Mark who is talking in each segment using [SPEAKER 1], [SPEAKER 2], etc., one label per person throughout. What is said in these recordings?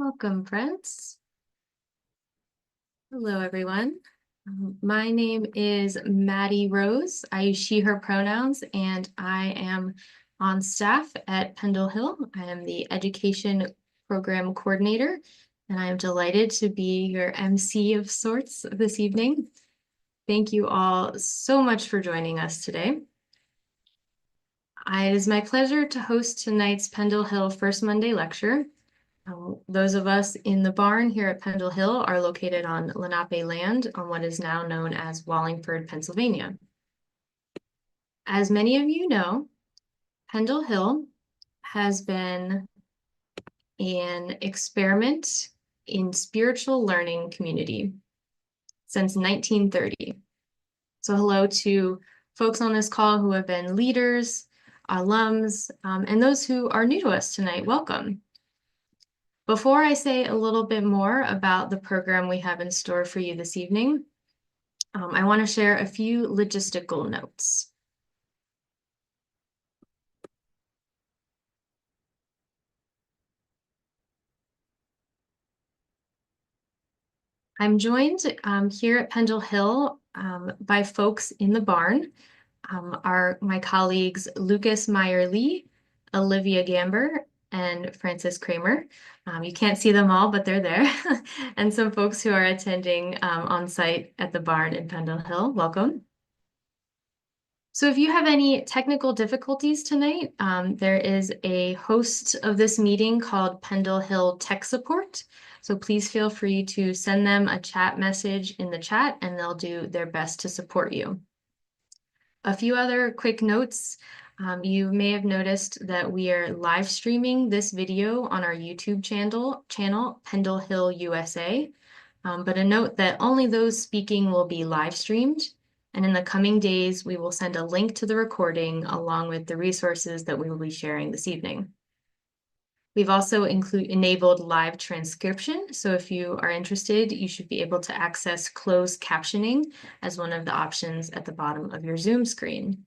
[SPEAKER 1] Welcome, friends. Hello, everyone. My name is Maddie Rose. I use she, her pronouns, and I am on staff at Pendle Hill. I am the Education Program Coordinator, and I am delighted to be your MC of sorts this evening. Thank you all so much for joining us today. It is my pleasure to host tonight's Pendle Hill First Monday lecture. Those of us in the barn here at Pendle Hill are located on Lenape land on what is now known as Wallingford, Pennsylvania. As many of you know, Pendle Hill has been an experiment in spiritual learning community since 1930. So hello to folks on this call who have been leaders, alums, and those who are new to us tonight. Welcome. Before I say a little bit more about the program we have in store for you this evening, I want to share a few logistical notes. I'm joined here at Pendle Hill by folks in the barn, are my colleagues Lucas Meyer-Lee, Olivia Gamber, and Francis Kramer. You can't see them all, but they're there. And some folks who are attending on site at the barn in Pendle Hill, welcome. So if you have any technical difficulties tonight, there is a host of this meeting called Pendle Hill Tech Support. So please feel free to send them a chat message in the chat and they'll do their best to support you. A few other quick notes. You may have noticed that we are live streaming this video on our YouTube channel Pendle Hill USA. But a note that only those speaking will be live streamed. And in the coming days, we will send a link to the recording along with the resources that we will be sharing this evening. We've also enabled live transcription. So if you are interested, you should be able to access closed captioning as one of the options at the bottom of your Zoom screen.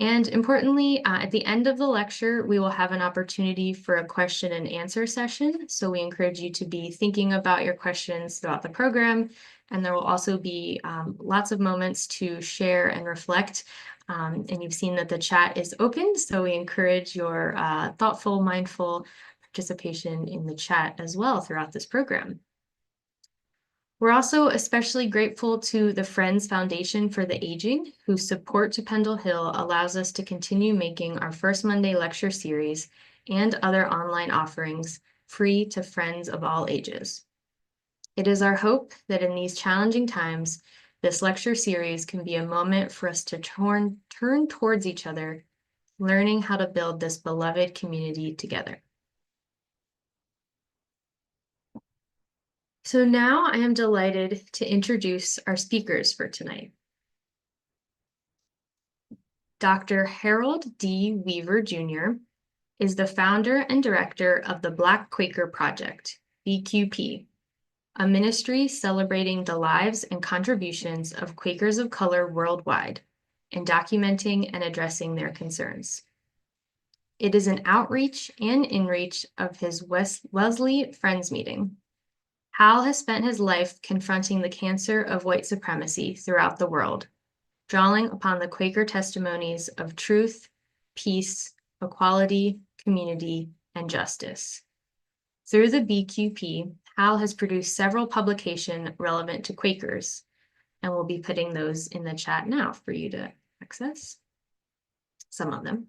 [SPEAKER 1] And importantly, at the end of the lecture, we will have an opportunity for a question and answer session. So we encourage you to be thinking about your questions throughout the program. And there will also be lots of moments to share and reflect. And you've seen that the chat is open. So we encourage your thoughtful, mindful participation in the chat as well throughout this program. We're also especially grateful to the Friends Foundation for the Aging, whose support to Pendle Hill allows us to continue making our First Monday lecture series and other online offerings free to friends of all ages. It is our hope that in these challenging times, this lecture series can be a moment for us to turn towards each other, learning how to build this beloved community together. So now I am delighted to introduce our speakers for tonight. Dr. Harold D. Weaver, Jr. is the founder and director of the Black Quaker Project, BQP, a ministry celebrating the lives and contributions of Quakers of color worldwide and documenting and addressing their concerns. It is an outreach and inreach of his Wesley Friends Meeting. Hal has spent his life confronting the cancer of white supremacy throughout the world, drawing upon the Quaker testimonies of truth, peace, equality, community, and justice. Through the BQP, Hal has produced several publications relevant to Quakers, and we'll be putting those in the chat now for you to access, some of them.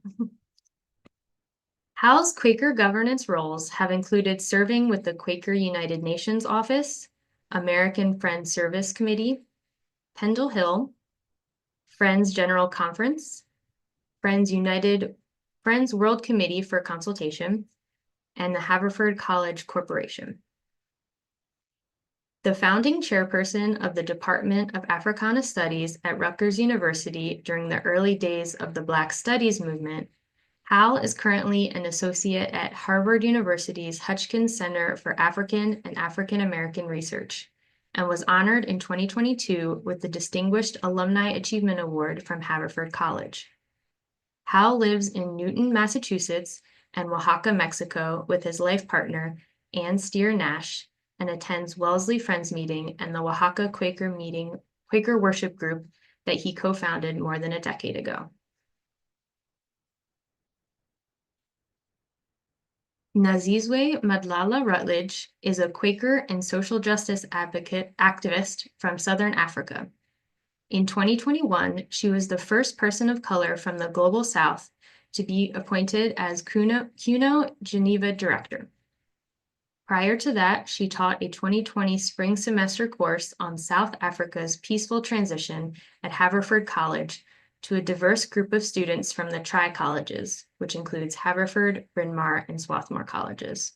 [SPEAKER 1] Hal's Quaker governance roles have included serving with the Quaker United Nations Office, American Friends Service Committee, Pendle Hill, Friends General Conference, Friends World Committee for Consultation, and the Haverford College Corporation. The founding chairperson of the Department of Africana Studies at Rutgers University during the early days of the Black Studies movement, Hal is currently an associate at Harvard University's Hutchins Center for African and African American Research, and was honored in 2022 with the Distinguished Alumni Achievement Award from Haverford College. Hal lives in Newton, Massachusetts, and Oaxaca, Mexico, with his life partner, Ann Steer Nash and attends Wellesley Friends Meeting and the Oaxaca Quaker Worship Group that he co-founded more than a decade ago. Nozizwe Madlala-Routledge is a Quaker and social justice activist from Southern Africa. In 2021, she was the first person of color from the Global South to be appointed as CUNO Geneva Director. Prior to that, she taught a 2020 spring semester course on South Africa's peaceful transition at Haverford College to a diverse group of students from the Tri-Colleges, which includes Haverford, Bryn Mawr, and Swarthmore Colleges.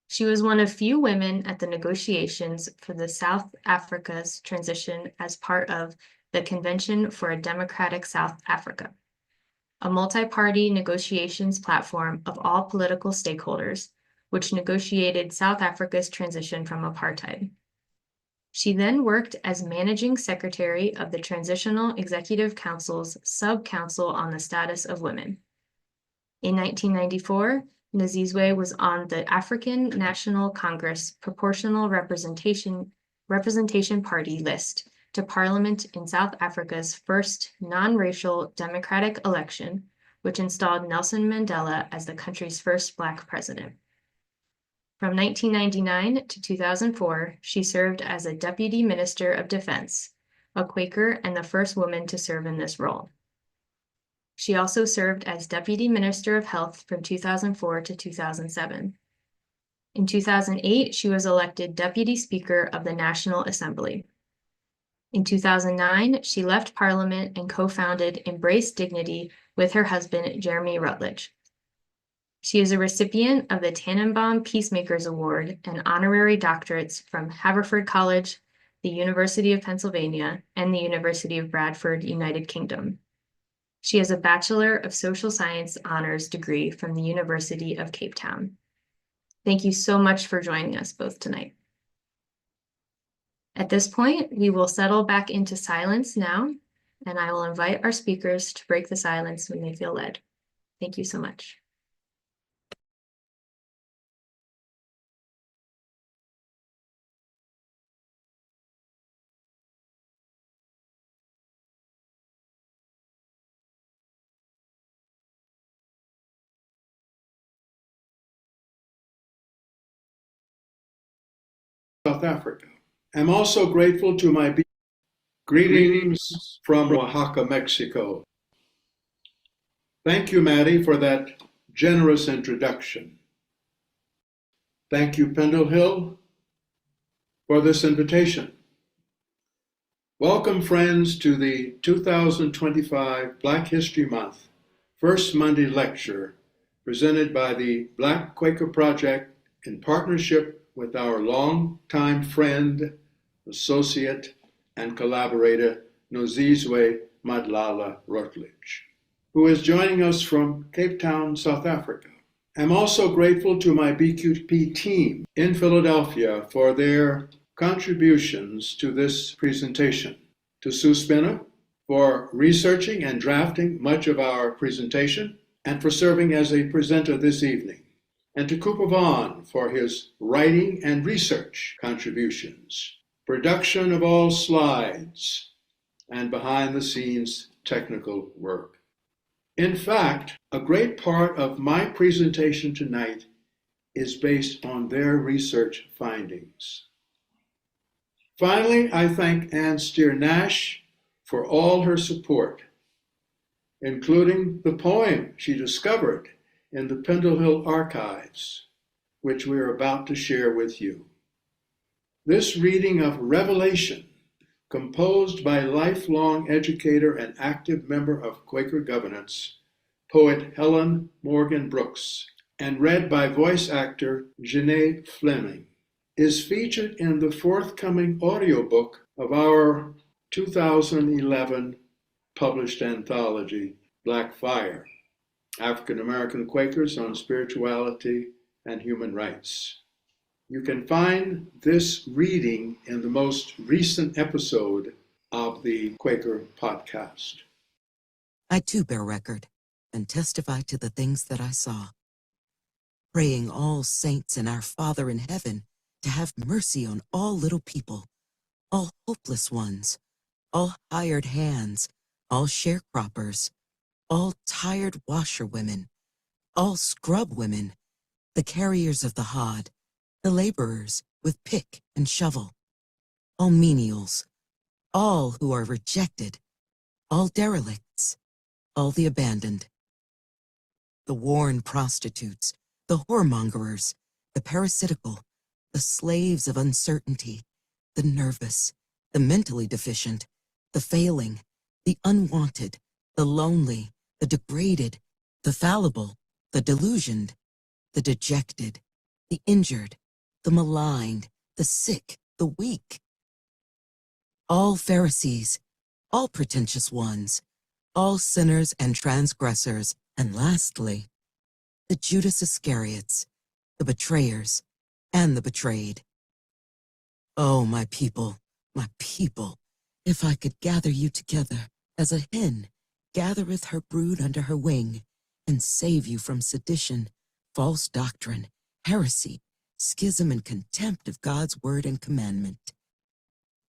[SPEAKER 1] She was one of few women at the negotiations for the South Africa's transition as part of the Convention for a Democratic South Africa, a multi-party negotiations platform of all political stakeholders, which negotiated South Africa's transition from apartheid. She then worked as managing secretary of the Transitional Executive Council's Sub-Council on the Status of Women. In 1994, Nozizwe was on the African National Congress Proportional Representation Party list to Parliament in South Africa's first non-racial democratic election, which installed Nelson Mandela as the country's first Black president. From 1999 to 2004, she served as a Deputy Minister of Defense, a Quaker and the first woman to serve in this role. She also served as Deputy Minister of Health from 2004 to 2007. In 2008, she was elected Deputy Speaker of the National Assembly. In 2009, she left Parliament and co-founded Embrace Dignity with her husband, Jeremy Routledge. She is a recipient of the Tannenbaum Peacemakers Award and honorary doctorates from Haverford College, the University of Pennsylvania, and the University of Bradford, United Kingdom. She has a Bachelor of Social Science honors degree from the University of Cape Town. Thank you so much for joining us both tonight. At this point, we will settle back into silence now, and I will invite our speakers to break the silence when they feel led. Thank you so much.
[SPEAKER 2] South Africa. I'm also grateful to my greetings from Oaxaca, Mexico. Thank you, Maddie, for that generous introduction. Thank you, Pendle Hill, for this invitation. Welcome, friends, to the 2025 Black History Month First Monday Lecture presented by the Black Quaker Project in partnership with our longtime friend, associate, and collaborator, Nozizwe Madlala-Routledge, who is joining us from Cape Town, South Africa. I'm also grateful to my BQP team in Philadelphia for their contributions to this presentation. To Sue Spinner for researching and drafting much of our presentation and for serving as a presenter this evening. And to Cooper Vaughn for his writing and research contributions, production of all slides, and behind-the-scenes technical work. In fact, a great part of my presentation tonight is based on their research findings. Finally, I thank Ann Steer Nash for all her support, including the poem she discovered in the Pendle Hill archives, which we are about to share with you. This reading of Revelation, composed by lifelong educator and active member of Quaker governance, poet Helen Morgan Brooks, and read by voice actor Janae Fleming, is featured in the forthcoming audiobook of our 2011 published anthology, Black Fire, African American Quakers on Spirituality and Human Rights. You can find this reading in the most recent episode of the Quaker podcast.
[SPEAKER 3] I too bear record and testify to the things that I saw. praying all saints and our Father in heaven to have mercy on all little people, all hopeless ones, all hired hands, all sharecroppers, all tired washerwomen, all scrub women, the carriers of the hod, the laborers with pick and shovel, all menials, all who are rejected, all derelicts, all the abandoned, the worn prostitutes, the whoremongers, the parasitical, the slaves of uncertainty, the nervous, the mentally deficient, the failing, the unwanted, the lonely, the degraded, the fallible, the delusioned, the dejected, the injured, the maligned, the sick, the weak. All Pharisees, all pretentious ones, all sinners and transgressors, and lastly, the Judas Iscariots, the betrayers, and the betrayed. Oh, my people, if I could gather you together as a hen gathereth her brood under her wing, and save you from sedition, false doctrine, heresy, schism, and contempt of God's word and commandment.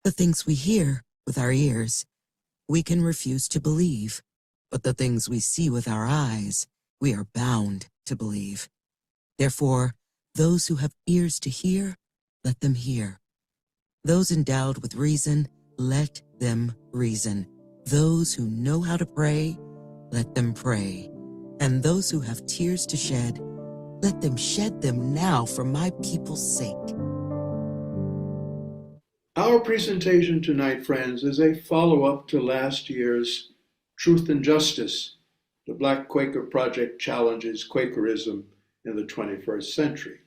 [SPEAKER 3] The things we hear with our ears, we can refuse to believe, but the things we see with our eyes, we are bound to believe. Therefore, those who have ears to hear, let them hear. Those endowed with reason, let them reason. Those who know how to pray, let them pray. And those who have tears to shed, let them shed them now for my people's sake.
[SPEAKER 2] Our presentation tonight, friends, is a follow-up to last year's Truth and Justice. The Black Quaker Project challenges Quakerism in the 21st century.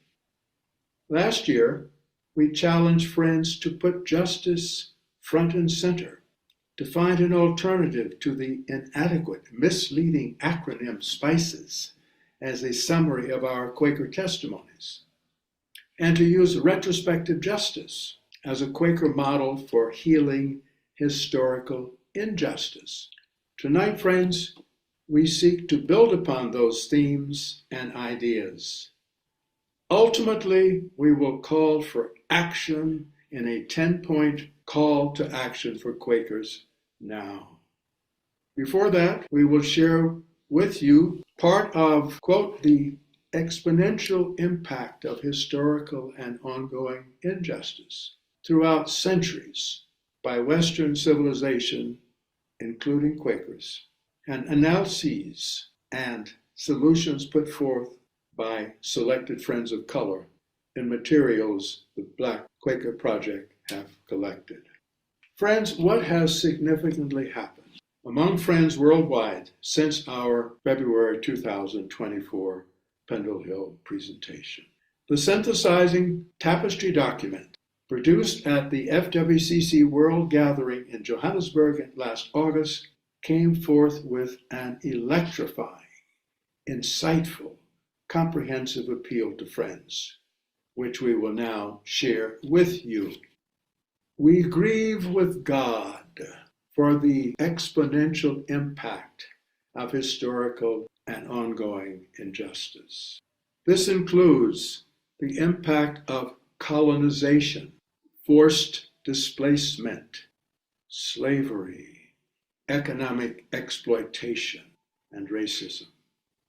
[SPEAKER 2] Last year, we challenged friends to put justice front and center, to find an alternative to the inadequate, misleading acronym SPICES as a summary of our Quaker testimonies, and to use retrospective justice as a Quaker model for healing historical injustice. Tonight, friends, we seek to build upon those themes and ideas. Ultimately, we will call for action in a 10-point call to action for Quakers now. Before that, we will share with you part of, quote, the exponential impact of historical and ongoing injustice throughout centuries by Western civilization, including Quakers, and analyses and solutions put forth by selected friends of color in materials the Black Quaker Project have collected. Friends, what has significantly happened among friends worldwide since our February 2024 Pendle Hill presentation? The synthesizing tapestry document produced at the FWCC World Gathering in Johannesburg last August came forth with an electrifying, insightful, comprehensive appeal to friends, which we will now share with you. We grieve with God for the exponential impact of historical and ongoing injustice. This includes the impact of colonization, forced displacement, slavery, economic exploitation, and racism.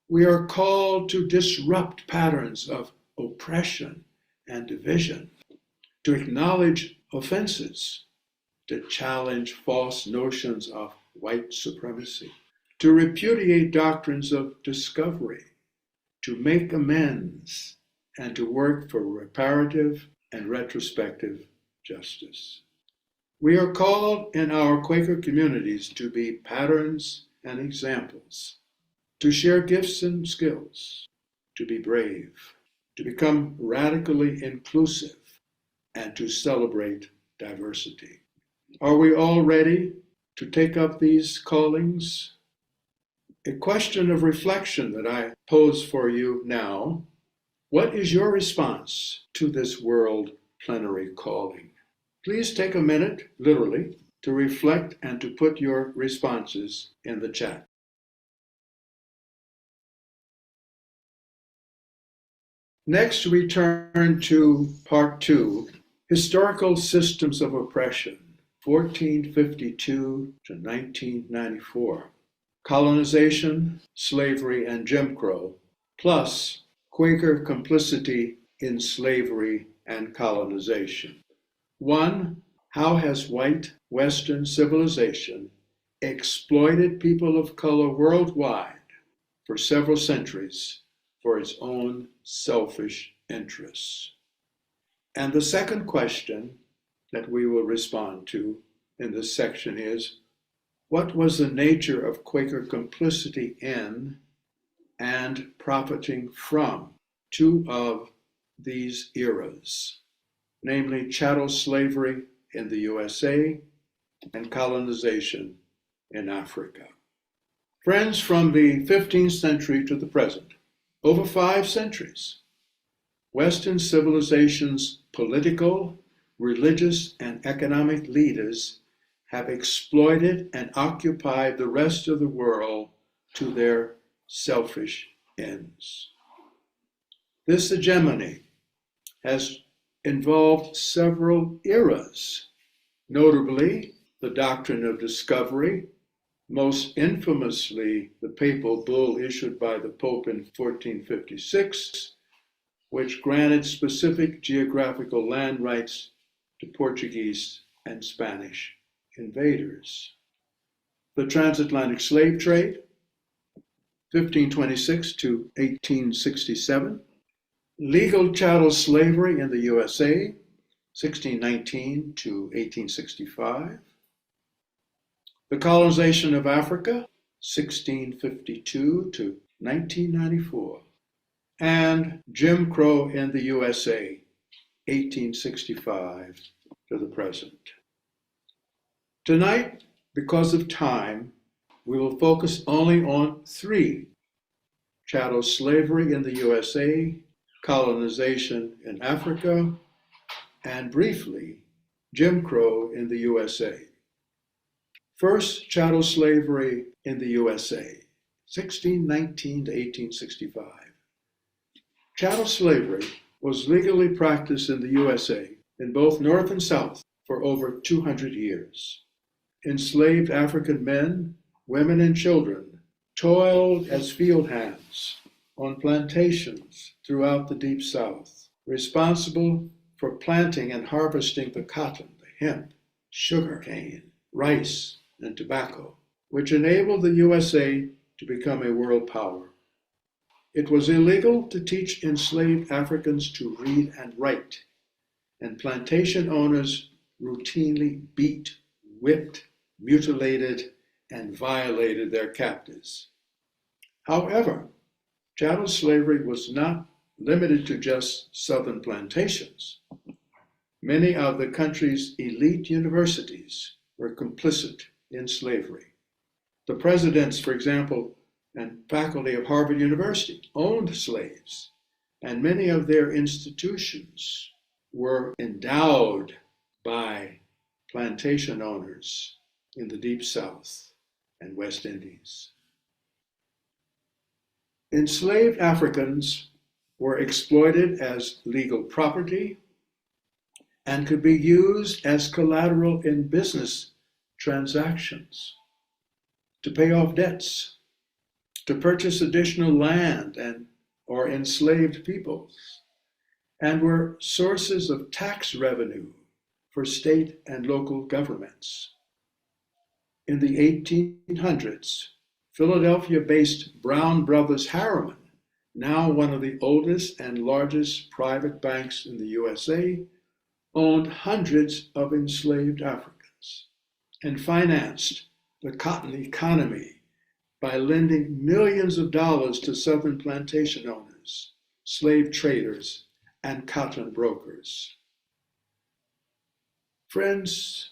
[SPEAKER 2] We are called to disrupt patterns of oppression and division, to acknowledge offenses, to challenge false notions of white supremacy, to repudiate doctrines of discovery, to make amends, and to work for reparative and retrospective justice. We are called in our Quaker communities to be patterns and examples, to share gifts and skills, to be brave, to become radically inclusive, and to celebrate diversity. Are we all ready to take up these callings? A question of reflection that I pose for you now. What is your response to this World Plenary Calling? Please take a minute, literally, to reflect and to put your responses in the chat. Next, we turn to Part 2, Historical Systems of Oppression, 1452 to 1994. Colonization, Slavery, and Jim Crow, plus Quaker complicity in slavery and colonization. 1. How has white Western civilization exploited people of color worldwide for several centuries for its own selfish interests? And the second question that we will respond to in this section is, what was the nature of Quaker complicity in and profiting from two of these eras, namely chattel slavery in the USA and colonization in Africa? Friends, from the 15th century to the present, over 5 centuries, Western civilization's political, religious, and economic leaders have exploited and occupied the rest of the world to their selfish ends. This hegemony has involved several eras, notably the doctrine of discovery, most infamously the papal bull issued by the Pope in 1456, which granted specific geographical land rights to Portuguese and Spanish invaders. The transatlantic slave trade, 1526 to 1867. Legal chattel slavery in the USA, 1619 to 1865. The colonization of Africa, 1652 to 1994. And Jim Crow in the USA, 1865 to the present. Tonight, because of time, we will focus only on 3: chattel slavery in the USA, colonization in Africa, and briefly, Jim Crow in the USA. First, chattel slavery in the USA, 1619 to 1865. Chattel slavery was legally practiced in the USA in both North and South for over 200 years. Enslaved African men, women, and children toiled as field hands on plantations throughout the Deep South, responsible for planting and harvesting the cotton, the hemp, sugar cane, rice, and tobacco, which enabled the USA to become a world power. It was illegal to teach enslaved Africans to read and write, and plantation owners routinely beat, whipped, mutilated, and violated their captives. However, chattel slavery was not limited to just southern plantations. Many of the country's elite universities were complicit in slavery. The presidents, for example, and faculty of Harvard University owned slaves, and many of their institutions were endowed by plantation owners in the Deep South and West Indies. Enslaved Africans were exploited as legal property and could be used as collateral in business transactions, to pay off debts, to purchase additional land or enslaved peoples, and were sources of tax revenue for state and local governments. In the 1800s, Philadelphia-based Brown Brothers Harriman, now one of the oldest and largest private banks in the USA, owned hundreds of enslaved Africans and financed the cotton economy by lending millions of dollars to Southern plantation owners, slave traders, and cotton brokers. Friends,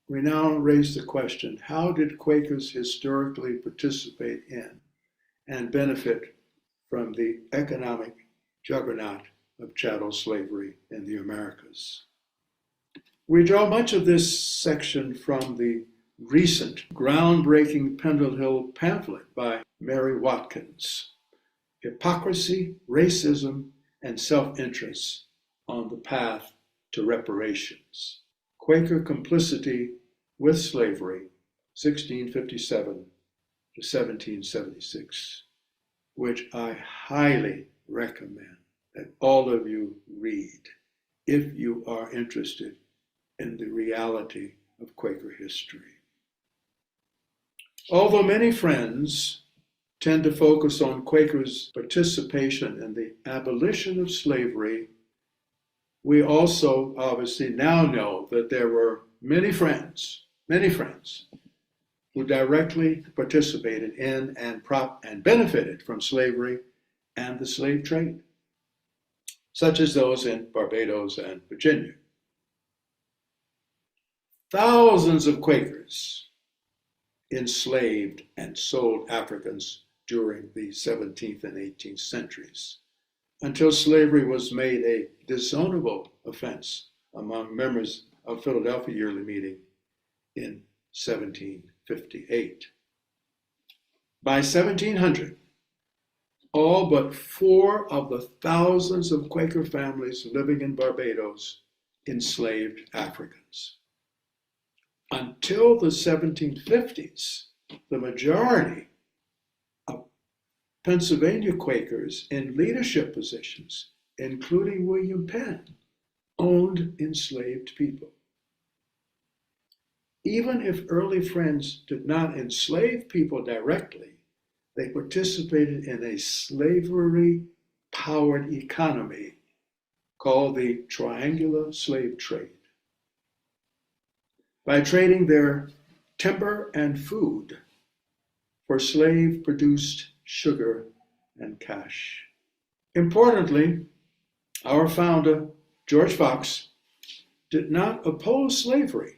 [SPEAKER 2] we now raise the question, how did Quakers historically participate in and benefit from the economic juggernaut of chattel slavery in the Americas? We draw much of this section from the recent groundbreaking Pendle Hill pamphlet by Mary Watkins, Hypocrisy, Racism, and self-interest on the path to reparations. Quaker complicity with slavery, 1657 to 1776, which I highly recommend that all of you read if you are interested in the reality of Quaker history. Although many friends tend to focus on Quakers' participation in the abolition of slavery, we also obviously now know that there were many friends who directly participated in and benefited from slavery and the slave trade, such as those in Barbados and Virginia. Thousands of Quakers enslaved and sold Africans during the 17th and 18th centuries, until slavery was made a disownable offense among members of Philadelphia Yearly Meeting in 1758. By 1700, all but 4 of the thousands of Quaker families living in Barbados enslaved Africans. Until the 1750s, the majority of Pennsylvania Quakers in leadership positions, including William Penn, owned enslaved people. Even if early friends did not enslave people directly, they participated in a slavery-powered economy called the triangular slave trade. By trading their timber and food for slave-produced sugar and cash. Importantly, our founder, George Fox, did not oppose slavery.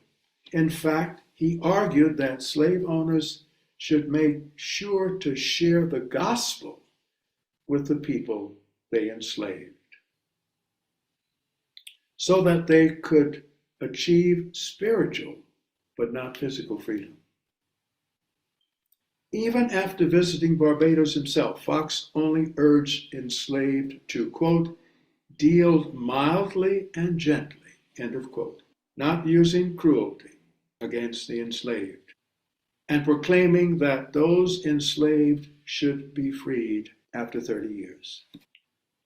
[SPEAKER 2] In fact, he argued that slave owners should make sure to share the gospel with the people they enslaved, so that they could achieve spiritual but not physical freedom. Even after visiting Barbados himself, Fox only urged enslaved to, quote, deal mildly and gently, end of quote, not using cruelty against the enslaved, and proclaiming that those enslaved should be freed after 30 years.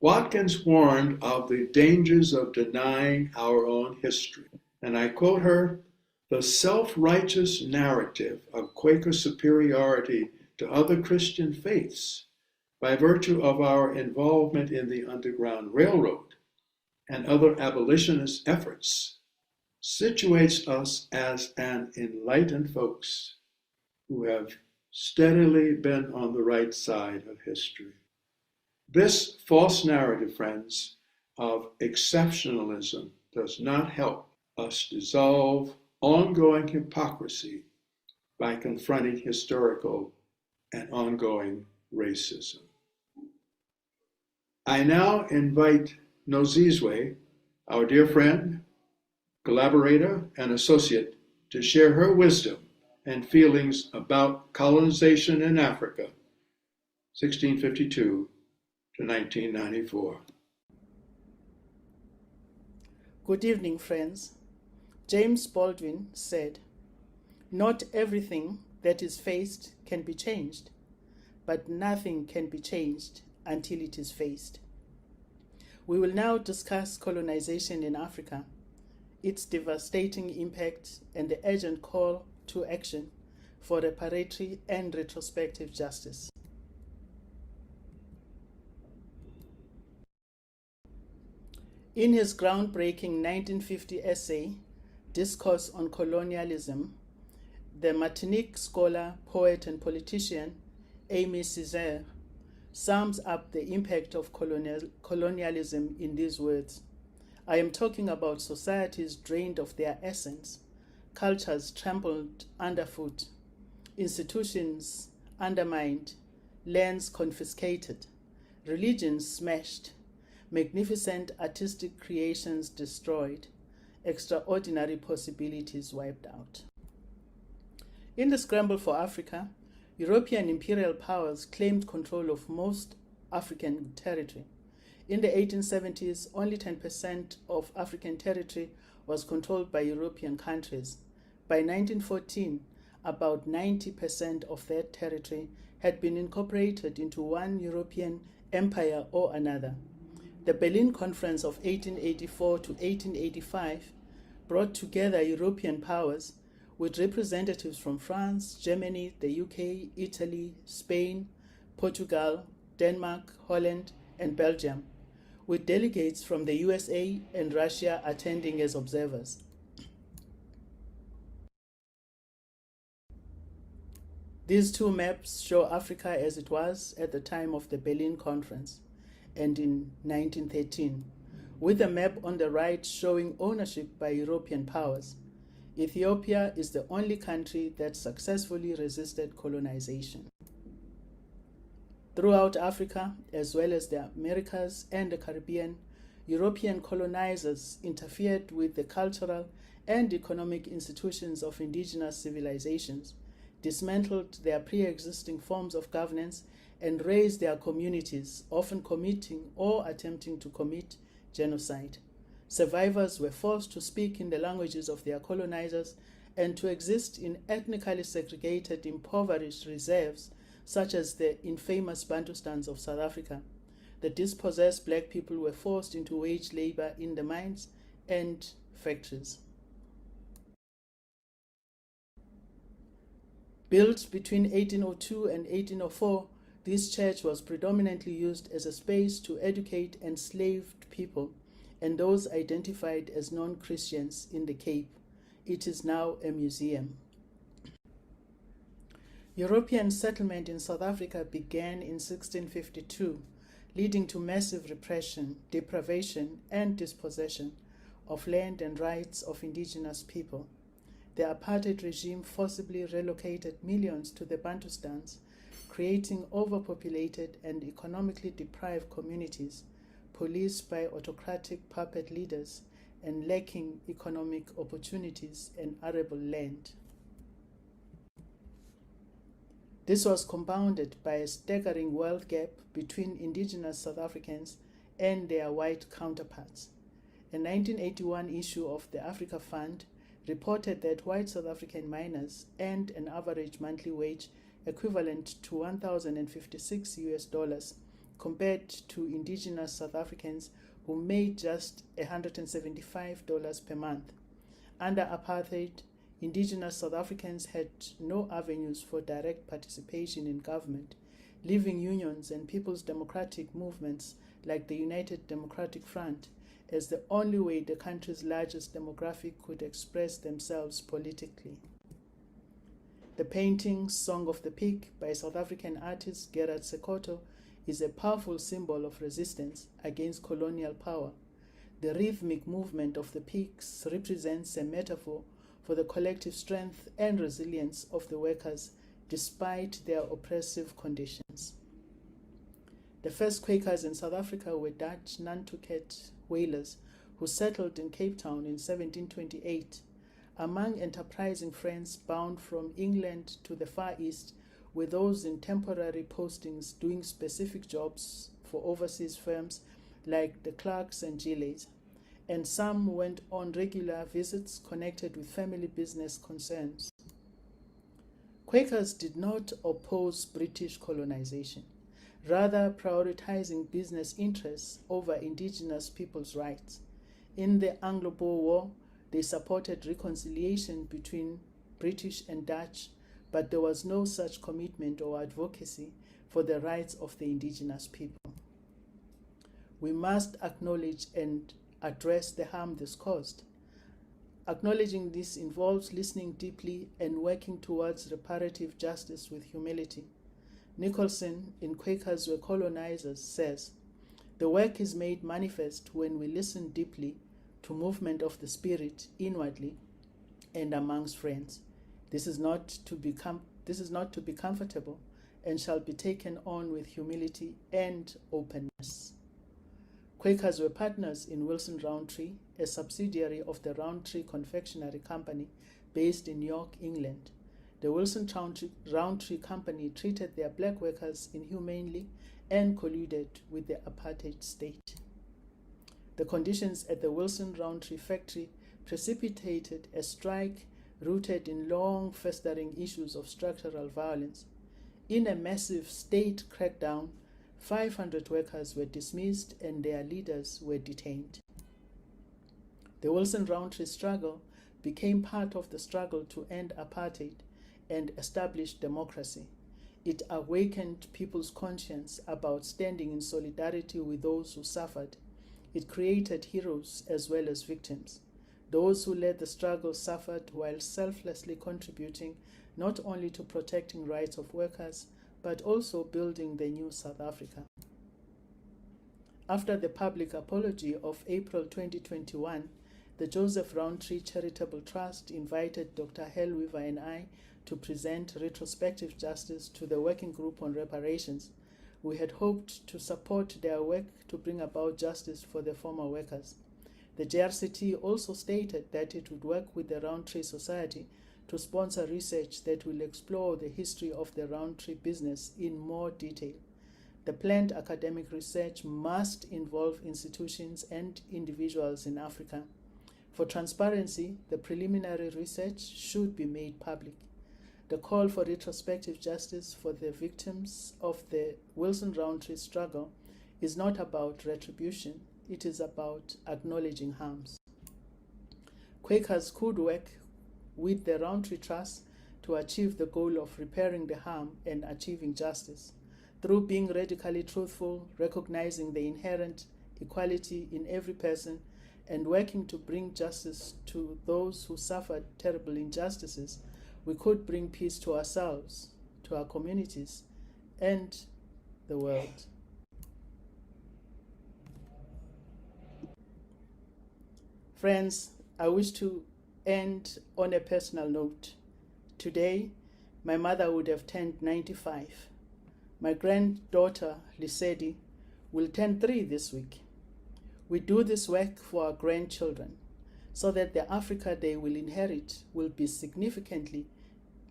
[SPEAKER 2] Watkins warned of the dangers of denying our own history, and I quote her, the self-righteous narrative of Quaker superiority to other Christian faiths by virtue of our involvement in the Underground Railroad and other abolitionist efforts situates us as an enlightened folks who have steadily been on the right side of history. This false narrative, friends, of exceptionalism does not help us dissolve ongoing hypocrisy by confronting historical and ongoing racism. I now invite Nozizwe, our dear friend, collaborator, and associate, to share her wisdom and feelings about colonization in Africa, 1652 to 1994.
[SPEAKER 4] Good evening, friends. James Baldwin said, "Not everything that is faced can be changed, but nothing can be changed until it is faced." We will now discuss colonization in Africa, its devastating impact, and the urgent call to action for reparatory and retrospective justice. In his groundbreaking 1950 essay, Discourse on Colonialism, the Martinique scholar, poet, and politician Aimé Césaire sums up the impact of colonialism in these words: I am talking about societies drained of their essence, cultures trampled underfoot, institutions undermined, lands confiscated, religions smashed, magnificent artistic creations destroyed, extraordinary possibilities wiped out. In the scramble for Africa, European imperial powers claimed control of most African territory, In the 1870s, only 10% of African territory was controlled by European countries. By 1914, about 90% of that territory had been incorporated into one European empire or another. The Berlin Conference of 1884 to 1885 brought together European powers with representatives from France, Germany, the UK, Italy, Spain, Portugal, Denmark, Holland, and Belgium, with delegates from the USA and Russia attending as observers. These two maps show Africa as it was at the time of the Berlin Conference and in 1913, with the map on the right showing ownership by European powers. Ethiopia is the only country that successfully resisted colonization. Throughout Africa, as well as the Americas and the Caribbean, European colonizers interfered with the cultural and economic institutions of indigenous civilizations, dismantled their pre-existing forms of governance, and raised their communities, often committing or attempting to commit genocide. Survivors were forced to speak in the languages of their colonizers and to exist in ethnically segregated, impoverished reserves, such as the infamous Bantustans of South Africa. The dispossessed black people were forced into wage labor in the mines and factories. Built between 1802 and 1804, this church was predominantly used as a space to educate enslaved people and those identified as non-Christians in the Cape. It is now a museum. European settlement in South Africa began in 1652, leading to massive repression, deprivation, and dispossession of land and rights of indigenous people. The apartheid regime forcibly relocated millions to the Bantustans, creating overpopulated and economically deprived communities, policed by autocratic puppet leaders and lacking economic opportunities and arable land. This was compounded by a staggering wealth gap between indigenous South Africans and their white counterparts. A 1981 issue of the Africa Fund reported that white South African miners earned an average monthly wage equivalent to $1,056 compared to indigenous South Africans who made just $175 per month. Under apartheid, indigenous South Africans had no avenues for direct participation in government, leaving unions and people's democratic movements like the United Democratic Front as the only way the country's largest demographic could express themselves politically. The painting Song of the Pig by South African artist Gerard Sekoto is a powerful symbol of resistance against colonial power. The rhythmic movement of the pigs represents a metaphor for the collective strength and resilience of the workers despite their oppressive conditions. The first Quakers in South Africa were Dutch Nantucket whalers who settled in Cape Town in 1728. Among enterprising friends bound from England to the Far East were those in temporary postings doing specific jobs for overseas firms like the Clarks and Gillies, and some went on regular visits connected with family business concerns. Quakers did not oppose British colonization, rather prioritizing business interests over indigenous people's rights. In the Anglo-Boer War, they supported reconciliation between British and Dutch, but there was no such commitment or advocacy for the rights of the indigenous people. We must acknowledge and address the harm this caused. Acknowledging this involves listening deeply and working towards reparative justice with humility. Nicholson, in Quakers Were Colonizers, says, "The work is made manifest when we listen deeply to movement of the spirit inwardly and amongst friends. This is not to be comfortable and shall be taken on with humility and openness." Quakers were partners in Wilson Rowntree, a subsidiary of the Rowntree Confectionery Company based in York, England. The Wilson Roundtree Company treated their black workers inhumanely and colluded with the apartheid state. The conditions at the Wilson Roundtree factory precipitated a strike rooted in long festering issues of structural violence. In a massive state crackdown, 500 workers were dismissed and their leaders were detained. The Wilson Roundtree struggle became part of the struggle to end apartheid and establish democracy. It awakened people's conscience about standing in solidarity with those who suffered. It created heroes as well as victims. Those who led the struggle suffered while selflessly contributing not only to protecting rights of workers, but also building the new South Africa. After the public apology of April 2021, the Joseph Roundtree Charitable Trust invited Dr. Hellweaver and I to present retrospective justice to the Working Group on Reparations. We had hoped to support their work to bring about justice for the former workers. The JRCT also stated that it would work with the Roundtree Society to sponsor research that will explore the history of the Roundtree business in more detail. The planned academic research must involve institutions and individuals in Africa. For transparency, the preliminary research should be made public. The call for retrospective justice for the victims of the Wilson Roundtree struggle is not about retribution, it is about acknowledging harms. Quakers could work with the Roundtree Trust to achieve the goal of repairing the harm and achieving justice through being radically truthful, recognizing the inherent equality in every person, and working to bring justice to those who suffered terrible injustices. We could bring peace to ourselves, to our communities, and the world. Friends, I wish to end on a personal note. Today, my mother would have turned 95. My granddaughter, Lisedi, will turn 3 this week. We do this work for our grandchildren so that the Africa they will inherit will be significantly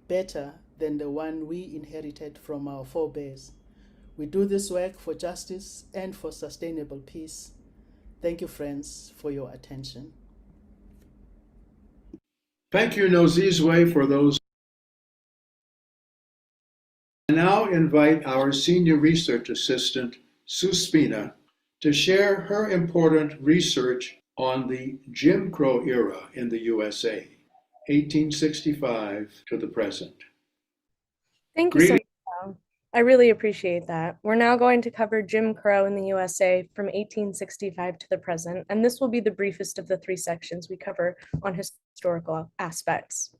[SPEAKER 4] better than the one we inherited from our forebears. We do this work for justice and for sustainable peace. Thank you, friends, for your attention.
[SPEAKER 2] Thank you, Nozizwe, for those. I now invite our Senior Research Assistant, Suspina, to share her important research on the Jim Crow era in the USA, 1865 to the present.
[SPEAKER 5] Thank you so much, Al. I really appreciate that. We're now going to cover Jim Crow in the USA from 1865 to the present, and this will be the briefest of the 3 sections we cover on historical aspects.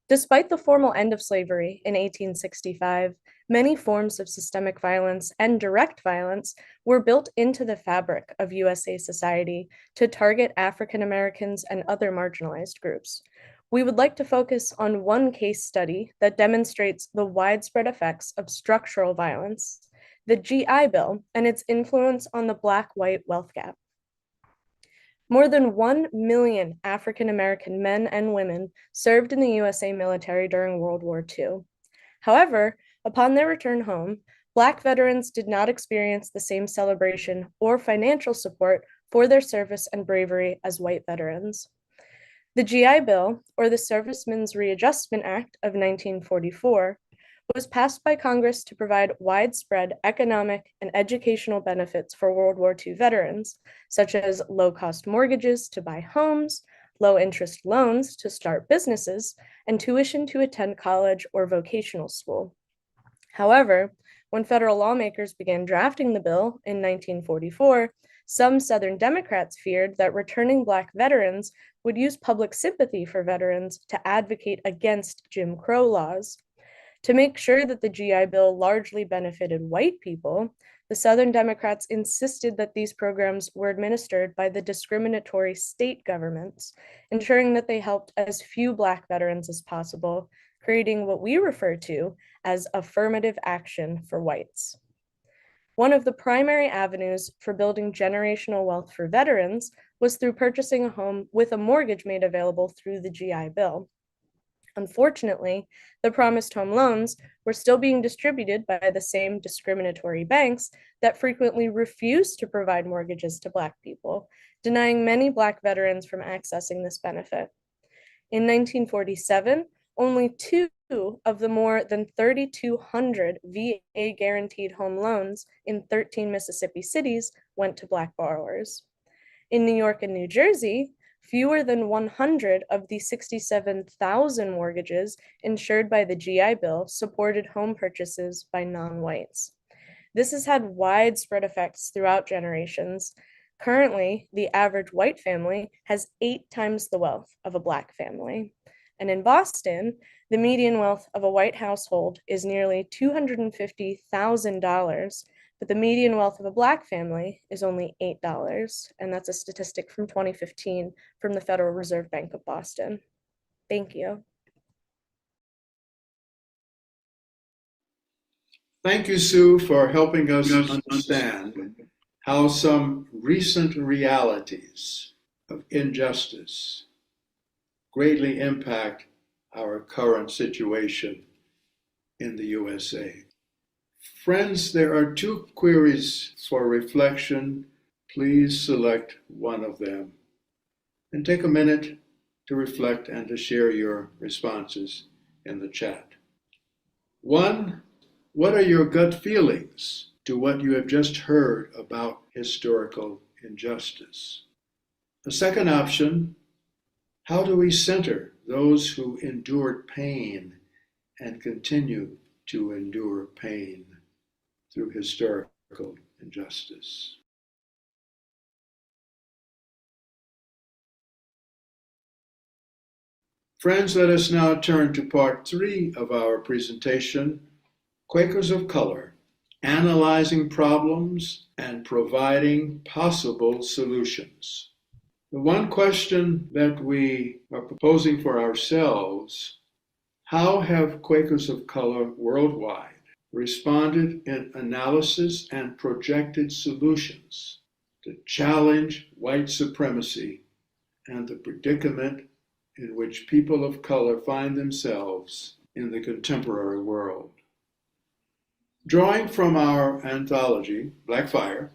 [SPEAKER 5] Despite the formal end of slavery in 1865, many forms of systemic violence and direct violence were built into the fabric of USA society to target African Americans and other marginalized groups. We would like to focus on one case study that demonstrates the widespread effects of structural violence, the GI Bill, and its influence on the Black-white wealth gap. More than 1 million African American men and women served in the USA military during World War II. However, upon their return home, Black veterans did not experience the same celebration or financial support for their service and bravery as white veterans. The GI Bill, or the Servicemen's Readjustment Act of 1944, was passed by Congress to provide widespread economic and educational benefits for World War II veterans, such as low-cost mortgages to buy homes, low-interest loans to start businesses, and tuition to attend college or vocational school. However, when federal lawmakers began drafting the bill in 1944, some Southern Democrats feared that returning Black veterans would use public sympathy for veterans to advocate against Jim Crow laws. To make sure that the GI Bill largely benefited white people, the Southern Democrats insisted that these programs were administered by the discriminatory state governments, ensuring that they helped as few Black veterans as possible, creating what we refer to as affirmative action for whites. One of the primary avenues for building generational wealth for veterans was through purchasing a home with a mortgage made available through the GI Bill. Unfortunately, the promised home loans were still being distributed by the same discriminatory banks that frequently refused to provide mortgages to Black people, denying many Black veterans from accessing this benefit. In 1947, only 2 of the more than 3,200 VA guaranteed home loans in 13 Mississippi cities went to Black borrowers. In New York and New Jersey, fewer than 100 of the 67,000 mortgages insured by the GI Bill supported home purchases by non-whites. This has had widespread effects throughout generations. Currently, the average white family has 8 times the wealth of a Black family. And in Boston, the median wealth of a white household is nearly $250,000, but the median wealth of a Black family is only $8. And that's a statistic from 2015 from the Federal Reserve Bank of Boston. Thank you.
[SPEAKER 2] Thank you, Sue, for helping us understand how some recent realities of injustice greatly impact our current situation in the USA. Friends, there are 2 queries for reflection. Please select one of them and take a minute to reflect and to share your responses in the chat. 1, what are your gut feelings to what you have just heard about historical injustice? The second option, how do we center those who endured pain and continue to endure pain through historical injustice? Friends, let us now turn to part 3 of our presentation, Quakers of Color, Analyzing Problems and Providing Possible Solutions. The one question that we are proposing for ourselves, how have Quakers of color worldwide responded in analysis and projected solutions to challenge white supremacy and the predicament in which people of color find themselves in the contemporary world? Drawing from our anthology, Black Fire,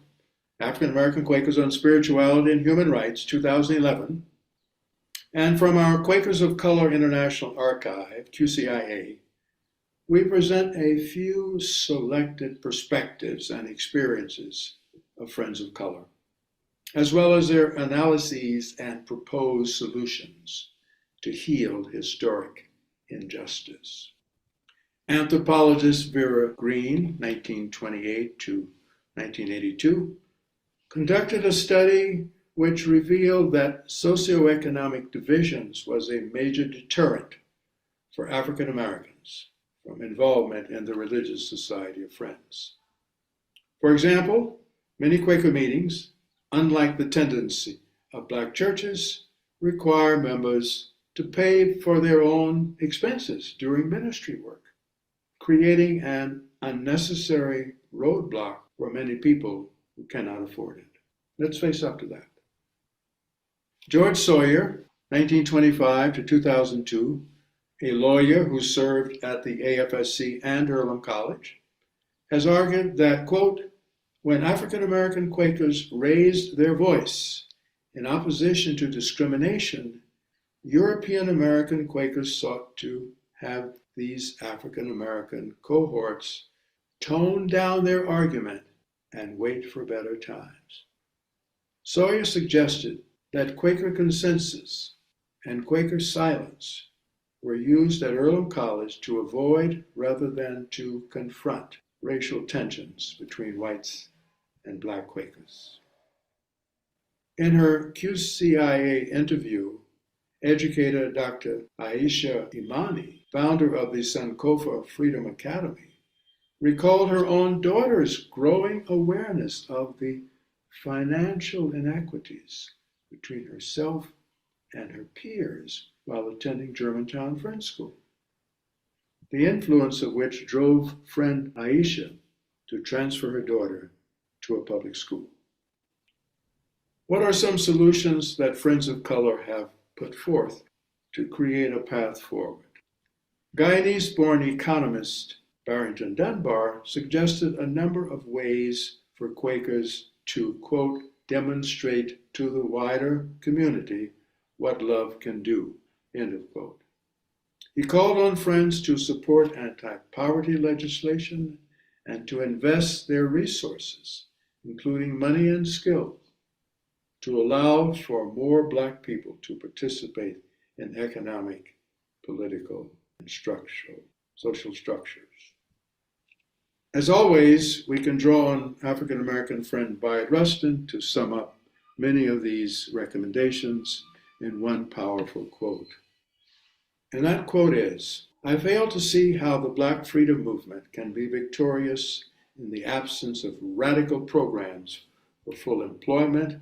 [SPEAKER 2] African American Quakers on Spirituality and Human Rights, 2011, and from our Quakers of Color International Archive, QCIA, we present a few selected perspectives and experiences of Friends of Color, as well as their analyses and proposed solutions to heal historic injustice. Anthropologist Vera Green, 1928 to 1982, conducted a study which revealed that socioeconomic divisions was a major deterrent for African Americans from involvement in the Religious Society of Friends. For example, many Quaker meetings, unlike the tendency of Black churches, require members to pay for their own expenses during ministry work, creating an unnecessary roadblock for many people who cannot afford it. Let's face up to that. George Sawyer, 1925 to 2002, a lawyer who served at the AFSC and Earlham College, has argued that, quote, when African American Quakers raised their voice in opposition to discrimination, European American Quakers sought to have these African American cohorts tone down their argument and wait for better times. Sawyer suggested that Quaker consensus and Quaker silence were used at Earlham College to avoid rather than to confront racial tensions between whites and Black Quakers. In her QCIA interview, educator Dr. Aisha Imani, founder of the Sankofa Freedom Academy, recalled her own daughter's growing awareness of the financial inequities between herself and her peers while attending Germantown Friends School, the influence of which drove friend Aisha to transfer her daughter to a public school. What are some solutions that Friends of Color have put forth to create a path forward? Guyanese-born economist Barrington Dunbar suggested a number of ways for Quakers to, quote, demonstrate to the wider community what love can do, end of quote. He called on friends to support anti-poverty legislation and to invest their resources, including money and skills, to allow for more Black people to participate in economic, political, and social structures. As always, we can draw on African-American friend Bayard Rustin to sum up many of these recommendations in one powerful quote. And that quote is, "I fail to see how the Black freedom movement can be victorious in the absence of radical programs for full employment,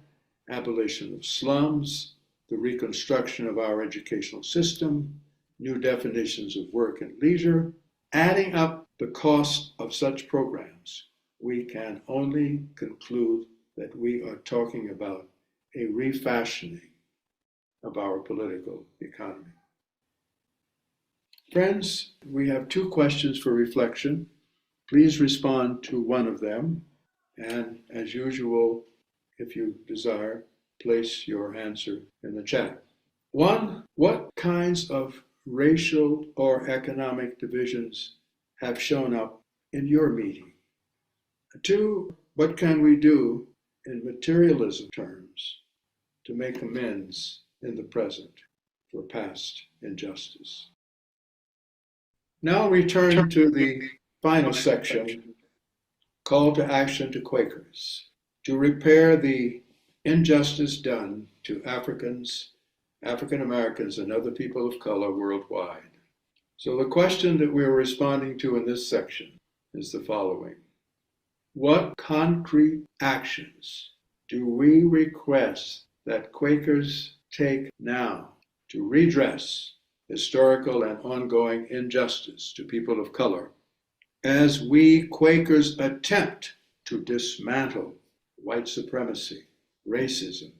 [SPEAKER 2] abolition of slums, the reconstruction of our educational system, new definitions of work and leisure. Adding up the cost of such programs, we can only conclude that we are talking about a refashioning of our political economy." Friends, we have 2 questions for reflection. Please respond to one of them. And as usual, if you desire, place your answer in the chat. 1, what kinds of racial or economic divisions have shown up in your meeting? 2, what can we do in materialism terms to make amends in the present for past injustice? Now we turn to the final section, call to action to Quakers, to repair the injustice done to Africans, African Americans, and other people of color worldwide. So the question that we're responding to in this section is the following. What concrete actions do we request that Quakers take now to redress historical and ongoing injustice to people of color as we Quakers attempt to dismantle white supremacy, racism,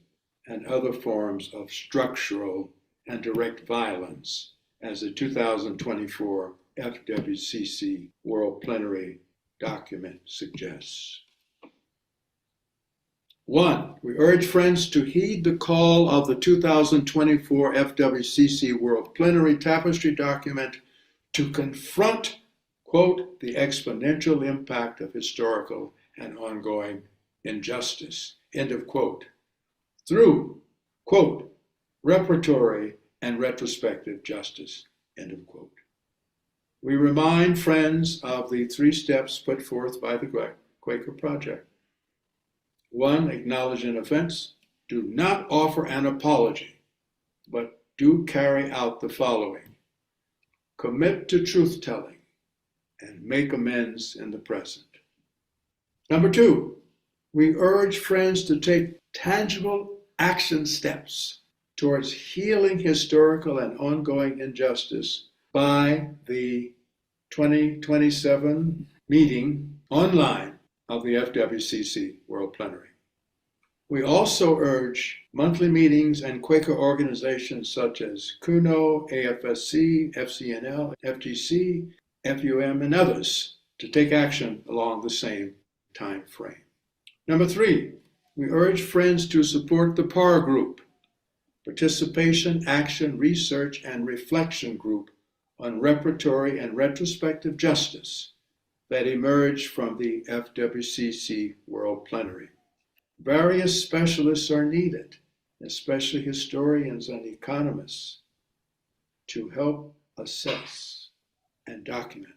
[SPEAKER 2] and other forms of structural and direct violence, as the 2024 FWCC World Plenary document suggests? 1, we urge friends to heed the call of the 2024 FWCC World Plenary Tapestry document to confront, quote, the exponential impact of historical and ongoing injustice, end of quote, through, quote, reparatory and retrospective justice, end of quote. We remind friends of the 3 steps put forth by the Quaker Project. 1, acknowledge an offense. Do not offer an apology, but do carry out the following. Commit to truth-telling and make amends in the present. Number 2, we urge friends to take tangible action steps towards healing historical and ongoing injustice by the 2027 meeting online of the FWCC World Plenary. We also urge monthly meetings and Quaker organizations such as CUNO, AFSC, FCNL, FGC, FUM, and others to take action along the same time frame. Number 3, we urge friends to support the PAR group, Participation, Action, Research, and Reflection Group on Reparatory and Retrospective Justice, that emerged from the FWCC World Plenary. Various specialists are needed, especially historians and economists, to help assess and document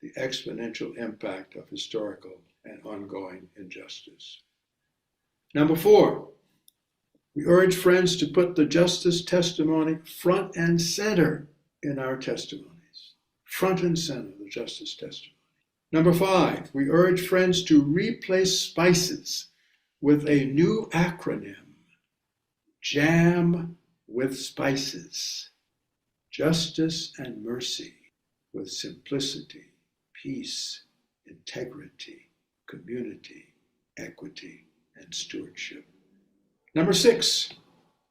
[SPEAKER 2] the exponential impact of historical and ongoing injustice. Number 4, we urge friends to put the justice testimony front and center in our testimonies. Front and center, the justice testimony. Number 5, we urge friends to replace spices with a new acronym, JAM with spices, justice and mercy with simplicity, peace, integrity, community, equity, and stewardship. Number 6,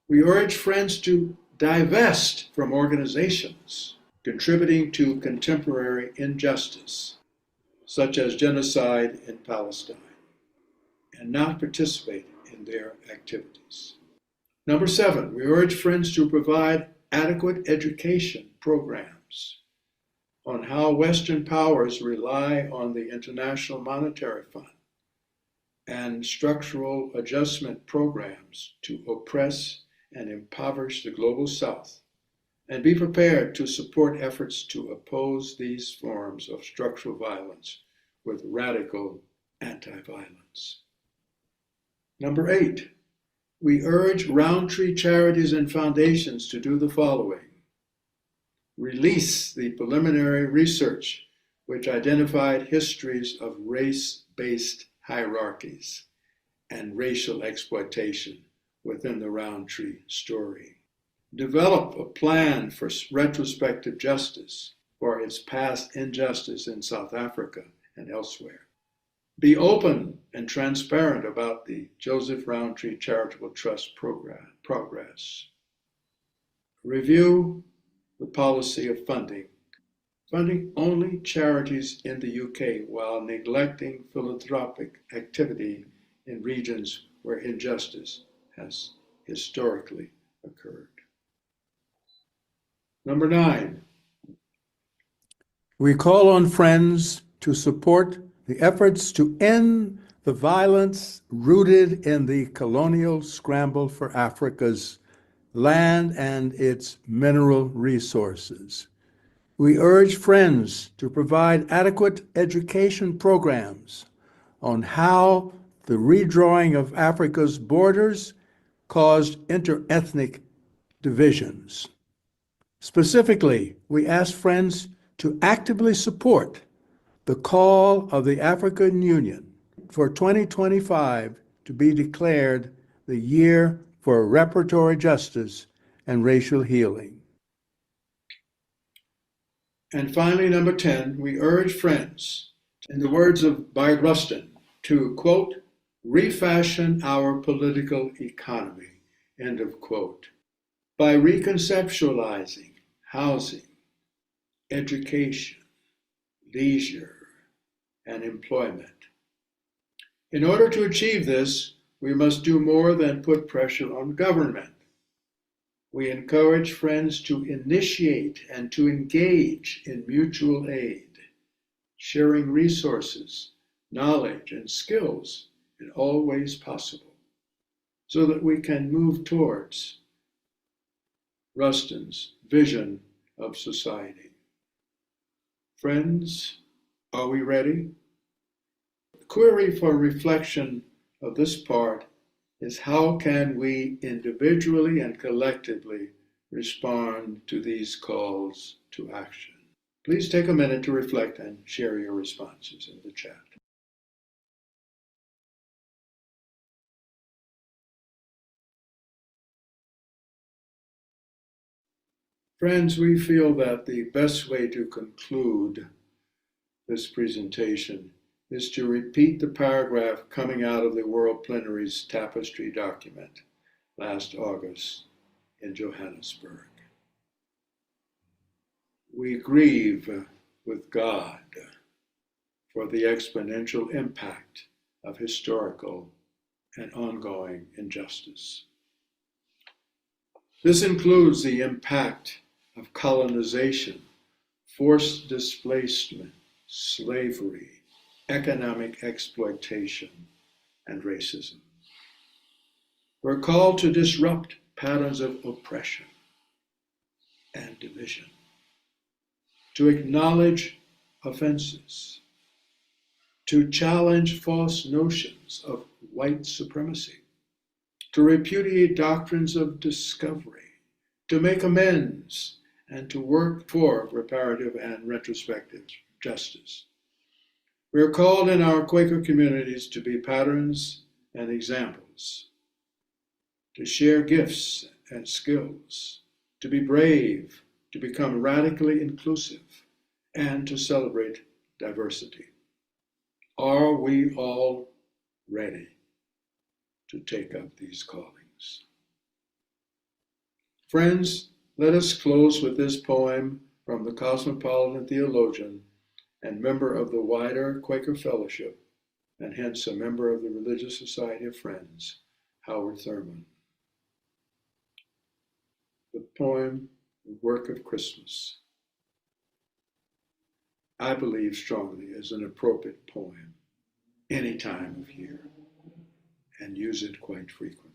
[SPEAKER 2] we urge friends to divest from organizations contributing to contemporary injustice, such as genocide in Palestine, and not participate in their activities. Number 7, we urge friends to provide adequate education programs on how Western powers rely on the International Monetary Fund and structural adjustment programs to oppress and impoverish the global South, and be prepared to support efforts to oppose these forms of structural violence with radical anti-violence. Number 8, we urge Roundtree charities and foundations to do the following. Release the preliminary research which identified histories of race-based hierarchies and racial exploitation within the Roundtree story. Develop a plan for retrospective justice for its past injustice in South Africa and elsewhere. Be open and transparent about the Joseph Roundtree Charitable Trust progress. Review the policy of funding only charities in the UK while neglecting philanthropic activity in regions where injustice has historically occurred. Number 9, we call on friends to support the efforts to end the violence rooted in the colonial scramble for Africa's land and its mineral resources. We urge friends to provide adequate education programs on how the redrawing of Africa's borders caused interethnic divisions. Specifically, we ask friends to actively support the call of the African Union for 2025 to be declared the year for reparatory justice and racial healing. And finally, number 10, we urge friends, in the words of by Rustin, to, quote, refashion our political economy, end of quote, by reconceptualizing housing, education, leisure, and employment. In order to achieve this, we must do more than put pressure on government. We encourage friends to initiate and to engage in mutual aid, sharing resources, knowledge, and skills in all ways possible, so that we can move towards Rustin's vision of society. Friends, are we ready? The query for reflection of this part is how can we individually and collectively respond to these calls to action? Please take a minute to reflect and share your responses in the chat. Friends, we feel that the best way to conclude this presentation is to repeat the paragraph coming out of the World Plenary's Tapestry document last August in Johannesburg. We grieve with God for the exponential impact of historical and ongoing injustice. This includes the impact of colonization, forced displacement, slavery, economic exploitation, and racism. We're called to disrupt patterns of oppression and division, to acknowledge offenses, to challenge false notions of white supremacy, to repudiate doctrines of discovery, to make amends, and to work for reparative and retrospective justice. We are called in our Quaker communities to be patterns and examples, to share gifts and skills, to be brave, to become radically inclusive, and to celebrate diversity. Are we all ready to take up these callings? Friends, let us close with this poem from the cosmopolitan theologian and member of the wider Quaker Fellowship, and hence a member of the Religious Society of Friends, Howard Thurman. The poem, The Work of Christmas, I believe strongly is an appropriate poem any time of year, and use it quite frequently.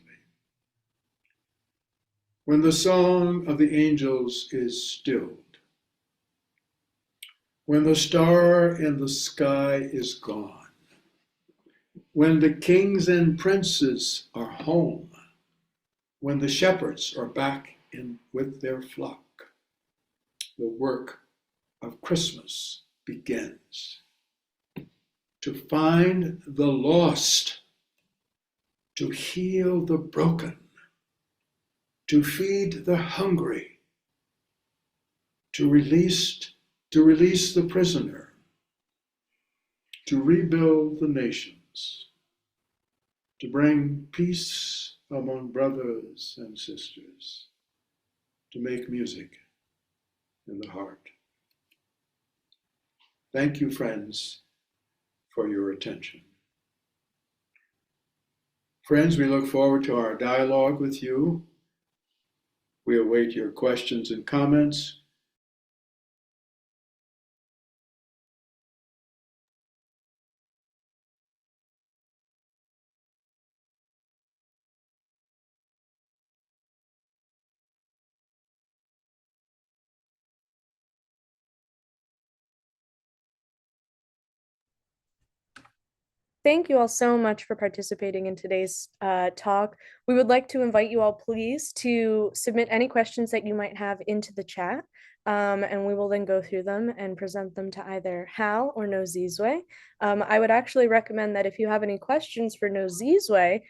[SPEAKER 2] When the song of the angels is stilled, when the star in the sky is gone, when the kings and princes are home, when the shepherds are back with their flock, the work of Christmas begins. To find the lost, to heal the broken, to feed the hungry, to release the prisoner, to rebuild the nations, to bring peace among brothers and sisters, to make music in the heart. Thank you, friends, for your attention. Friends, we look forward to our dialogue with you. We await your questions and comments.
[SPEAKER 5] Thank you all so much for participating in today's talk. We would like to invite you all, please, to submit any questions that you might have into the chat, and we will then go through them and present them to either Hal or Nozizwe. I would actually recommend that if you have any questions for Nozizwe,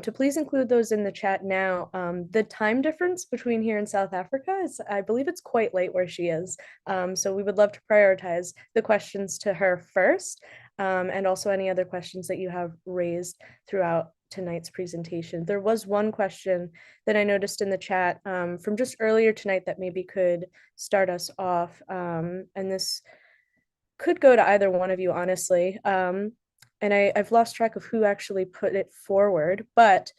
[SPEAKER 5] to please include those in the chat now. The time difference between here and South Africa is, I believe it's quite late where she is. So we would love to prioritize the questions to her first. And also any other questions that you have raised throughout tonight's presentation. There was one question that I noticed in the chat from just earlier tonight that maybe could start us off. And this could go to either one of you, honestly. And I've lost track of who actually put it forward, but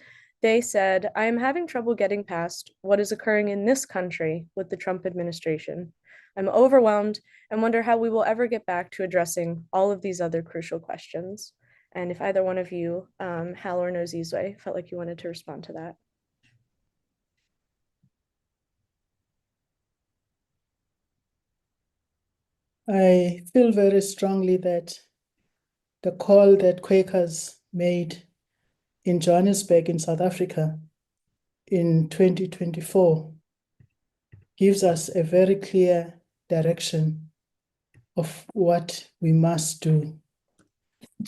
[SPEAKER 5] they said, I am having trouble getting past what is occurring in this country with the Trump administration. I'm overwhelmed and wonder how we will ever get back to addressing all of these other crucial questions. And if either one of you, Hal or Nozizwe, felt like you wanted to respond to that.
[SPEAKER 4] I feel very strongly that the call that Quakers made in Johannesburg in South Africa in 2024 gives us a very clear direction of what we must do.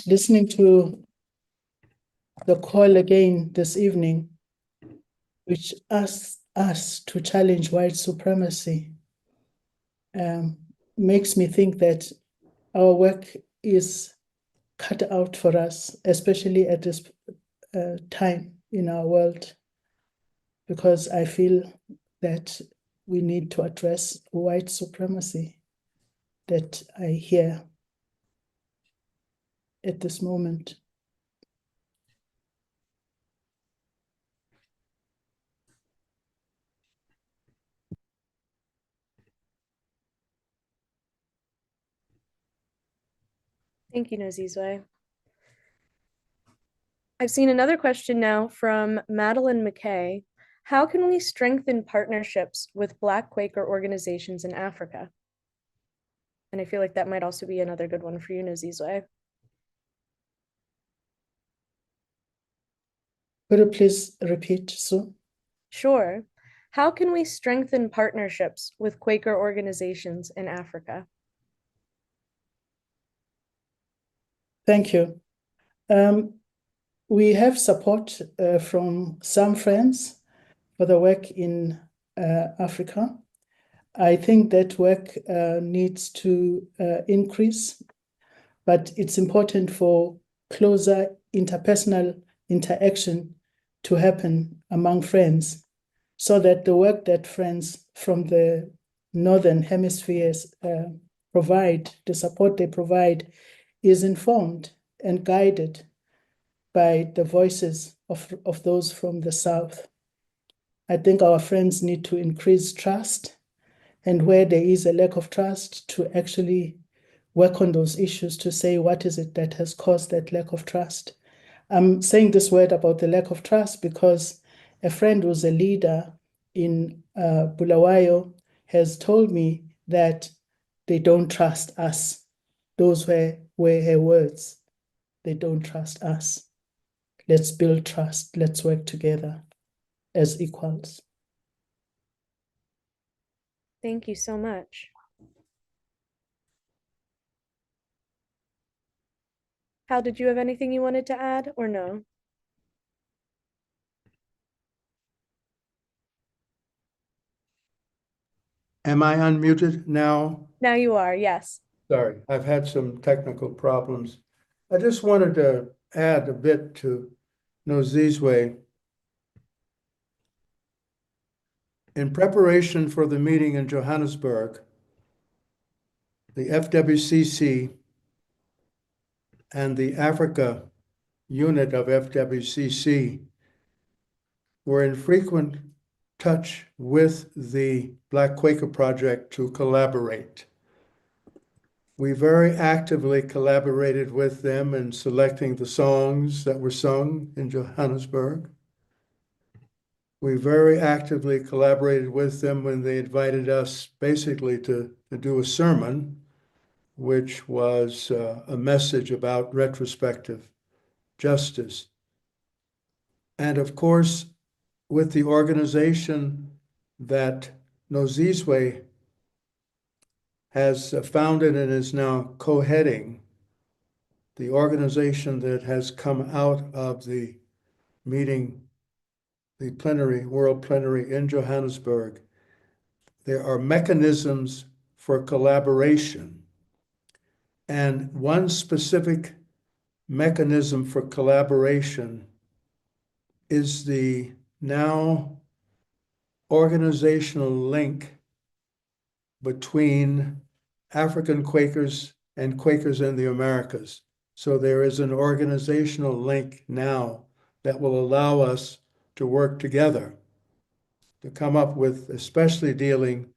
[SPEAKER 4] Listening to the call again this evening, which asks us to challenge white supremacy, makes me think that our work is cut out for us, especially at this time in our world, because I feel that we need to address white supremacy that I hear at this moment.
[SPEAKER 5] Thank you, Nozizwe. I've seen another question now from Madeline McKay. How can we strengthen partnerships with Black Quaker organizations in Africa? And I feel like that might also be another good one for you, Nozizwe.
[SPEAKER 4] Could you please repeat, Sue?
[SPEAKER 5] Sure. How can we strengthen partnerships with Quaker organizations in Africa?
[SPEAKER 4] Thank you. We have support from some friends for the work in Africa. I think that work needs to increase, but it's important for closer interpersonal interaction to happen among friends, so that the work that friends from the Northern Hemispheres provide, the support they provide, is informed and guided by the voices of those from the South. I think our friends need to increase trust, and where there is a lack of trust, to actually work on those issues to say what is it that has caused that lack of trust. I'm saying this word about the lack of trust because a friend who's a leader in Bulawayo has told me that they don't trust us. Those were her words. They don't trust us. Let's build trust. Let's work together as equals.
[SPEAKER 5] Thank you so much. Hal, did you have anything you wanted to add or no?
[SPEAKER 2] Am I unmuted now?
[SPEAKER 5] Now you are, yes.
[SPEAKER 2] Sorry, I've had some technical problems. I just wanted to add a bit to Nozizwe. In preparation for the meeting in Johannesburg, the FWCC and the Africa unit of FWCC were in frequent touch with the Black Quaker Project to collaborate. We very actively collaborated with them in selecting the songs that were sung in Johannesburg. We very actively collaborated with them when they invited us basically to do a sermon, which was a message about retrospective justice. And of course, with the organization that Nozizwe has founded and is now co-heading, the organization that has come out of the meeting, the plenary, world plenary in Johannesburg, there are mechanisms for collaboration. And one specific mechanism for collaboration is the now organizational link between African Quakers and Quakers in the Americas. So there is an organizational link now that will allow us to work together to come up with, especially dealing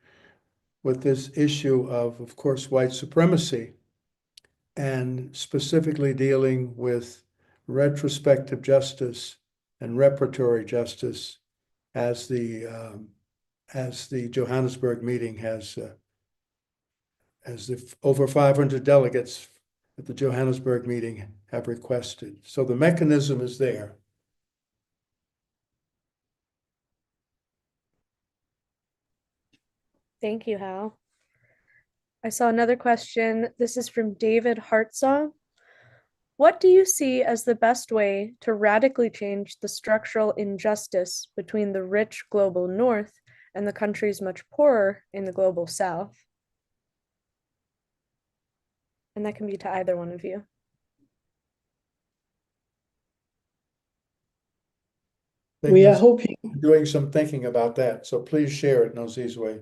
[SPEAKER 2] with this issue of course, white supremacy, and specifically dealing with retrospective justice and reparatory justice as the Johannesburg meeting has, as the over 500 delegates at the Johannesburg meeting have requested. So the mechanism is there.
[SPEAKER 5] Thank you, Hal. I saw another question. This is from David Hartsaw. What do you see as the best way to radically change the structural injustice between the rich global North and the countries much poorer in the global South? And that can be to either one of you.
[SPEAKER 4] We are hoping.
[SPEAKER 2] Doing some thinking about that, so please share it, Nozizwe.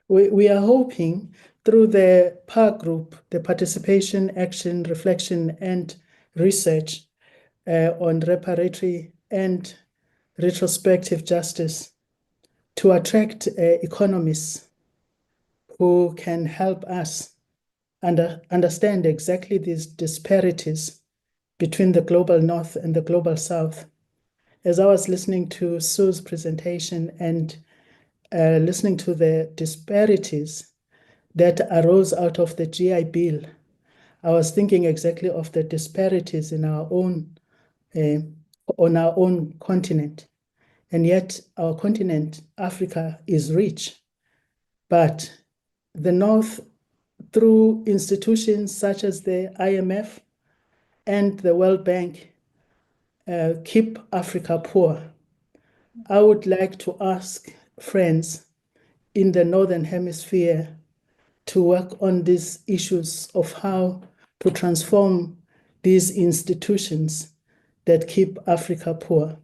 [SPEAKER 4] We are hoping through the PAR group, the Participation, Action, Reflection, and Research on reparatory and retrospective justice, to attract economists who can help us understand exactly these disparities between the global North and the global South. As I was listening to Sue's presentation and listening to the disparities that arose out of the GI Bill, I was thinking exactly of the disparities in our own, on our own continent. And yet our continent, Africa, is rich. But the North, through institutions such as the IMF and the World Bank, keep Africa poor. I would like to ask friends in the Northern Hemisphere to work on these issues of how to transform these institutions that keep Africa poor.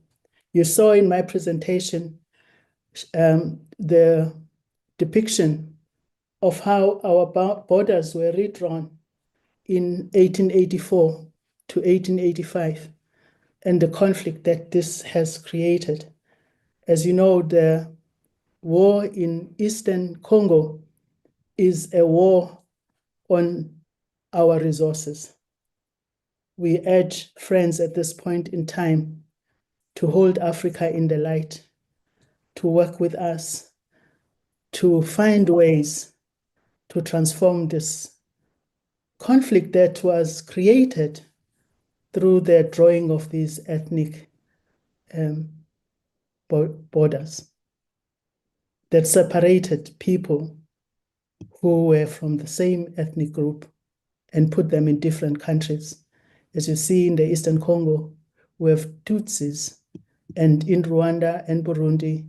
[SPEAKER 4] You saw in my presentation the depiction of how our borders were redrawn in 1884 to 1885 and the conflict that this has created. As you know, the war in Eastern Congo is a war on our resources. We urge friends at this point in time to hold Africa in the light, to work with us, to find ways to transform this conflict that was created through the drawing of these ethnic borders that separated people who were from the same ethnic group and put them in different countries. As you see in the Eastern Congo, we have Tutsis, and in Rwanda and Burundi,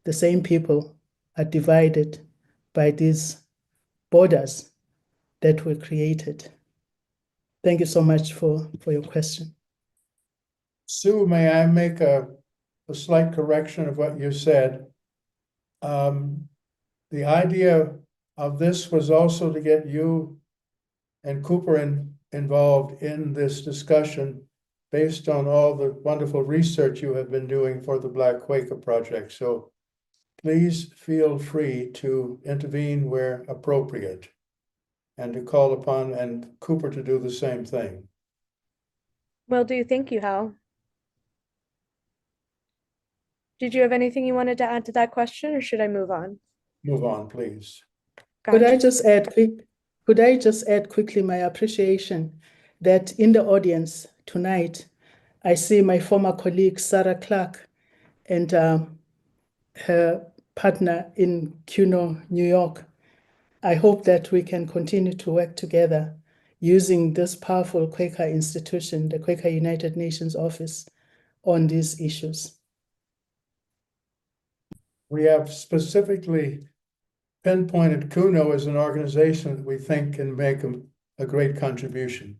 [SPEAKER 4] the same people are divided by these borders that were created. Thank you so much for your question.
[SPEAKER 2] Sue, may I make a slight correction of what you said? The idea of this was also to get you and Cooper involved in this discussion based on all the wonderful research you have been doing for the Black Quaker Project. So please feel free to intervene where appropriate and to call upon and Cooper to do the same thing.
[SPEAKER 5] Will do. Thank you, Hal. Did you have anything you wanted to add to that question, or should I move on?
[SPEAKER 2] Move on, please.
[SPEAKER 4] Could
[SPEAKER 5] Gotcha.
[SPEAKER 4] I just add quickly my appreciation that in the audience tonight, I see my former colleague, Sarah Clark, and her partner in Cuno, New York. I hope that we can continue to work together using this powerful Quaker institution, the Quaker United Nations Office, on these issues.
[SPEAKER 2] We have specifically pinpointed Cuno as an organization that we think can make a great contribution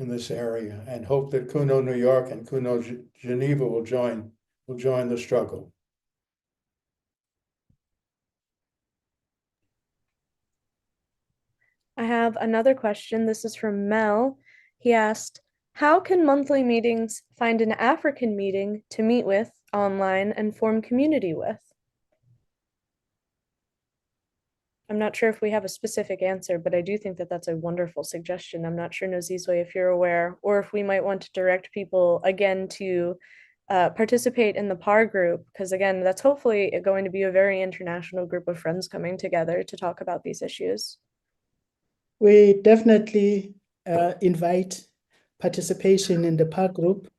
[SPEAKER 2] in this area, and hope that Cuno New York and Cuno Geneva will join the struggle.
[SPEAKER 5] I have another question. This is from Mel. He asked, how can monthly meetings find an African meeting to meet with online and form community with? I'm not sure if we have a specific answer, but I do think that that's a wonderful suggestion. I'm not sure, Nozizwe, if you're aware, or if we might want to direct people again to participate in the PAR group, because again, that's hopefully going to be a very international group of friends coming together to talk about these issues.
[SPEAKER 4] We definitely invite participation in the PAR group.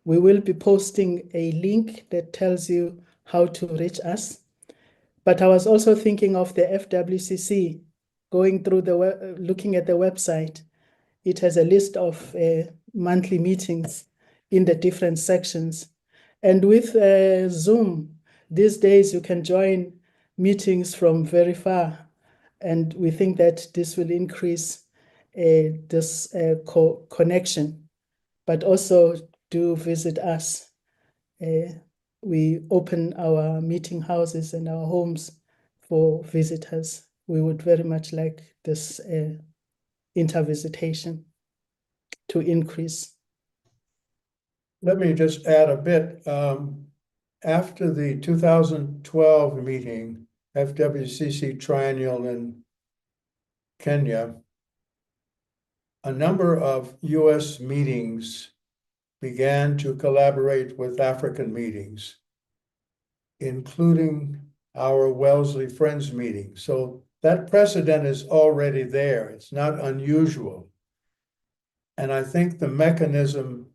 [SPEAKER 4] We will be posting a link that tells you how to reach us. But I was also thinking of the FWCC, going through looking at the website. It has a list of monthly meetings in the different sections. And with Zoom, these days you can join meetings from very far. And we think that this will increase this connection, but also do visit us. We open our meeting houses and our homes for visitors. We would very much like this intervisitation to increase.
[SPEAKER 2] Let me just add a bit. After the 2012 meeting, FWCC Triennial in Kenya, a number of US meetings began to collaborate with African meetings, including our Wellesley Friends meeting. So that precedent is already there. It's not unusual. And I think the mechanism,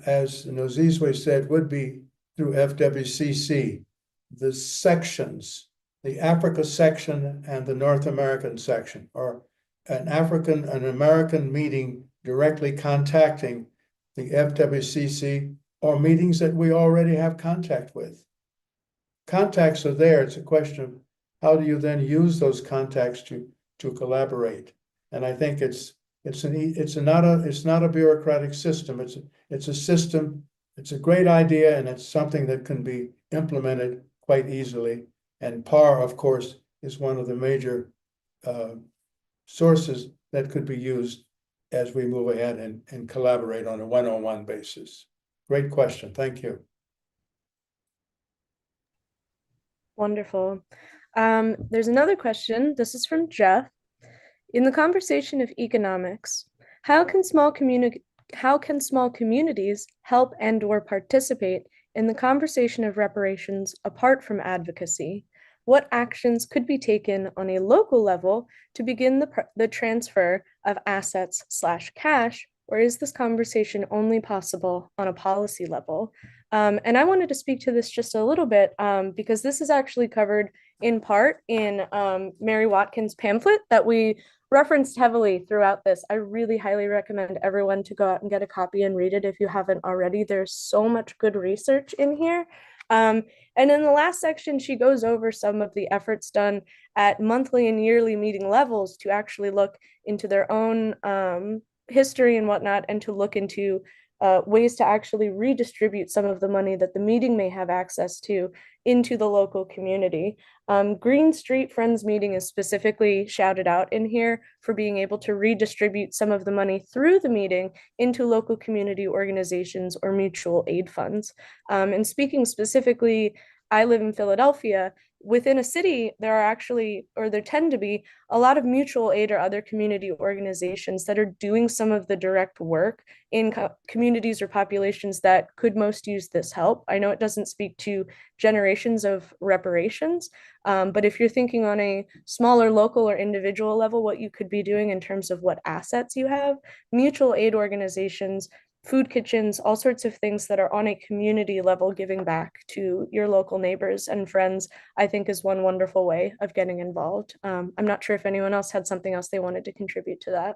[SPEAKER 2] as Nozizwe said, would be through FWCC, the sections, the Africa section and the North American section, or an American meeting directly contacting the FWCC, or meetings that we already have contact with. Contacts are there. It's a question of how do you then use those contacts to collaborate. And I think it's not a bureaucratic system. It's a system. It's a great idea, and it's something that can be implemented quite easily. And PAR, of course, is one of the major sources that could be used as we move ahead and collaborate on a one-on-one basis. Great question. Thank you.
[SPEAKER 5] Wonderful. There's another question. This is from Jeff. In the conversation of economics, how can small communities help and/or participate in the conversation of reparations apart from advocacy? What actions could be taken on a local level to begin the transfer of assets/cash, or is this conversation only possible on a policy level? And I wanted to speak to this just a little bit because this is actually covered in part in Mary Watkins' pamphlet that we referenced heavily throughout this. I really highly recommend everyone to go out and get a copy and read it if you haven't already. There's so much good research in here. And in the last section, she goes over some of the efforts done at monthly and yearly meeting levels to actually look into their own history and whatnot, and to look into ways to actually redistribute some of the money that the meeting may have access to into the local community. Green Street Friends Meeting is specifically shouted out in here for being able to redistribute some of the money through the meeting into local community organizations or mutual aid funds. And speaking specifically, I live in Philadelphia. Within a city, there are actually, or there tend to be, a lot of mutual aid or other community organizations that are doing some of the direct work in communities or populations that could most use this help. I know it doesn't speak to generations of reparations, but if you're thinking on a smaller local or individual level, what you could be doing in terms of what assets you have, mutual aid organizations, food kitchens, all sorts of things that are on a community level giving back to your local neighbors and friends, I think is one wonderful way of getting involved. I'm not sure if anyone else had something else they wanted to contribute to that.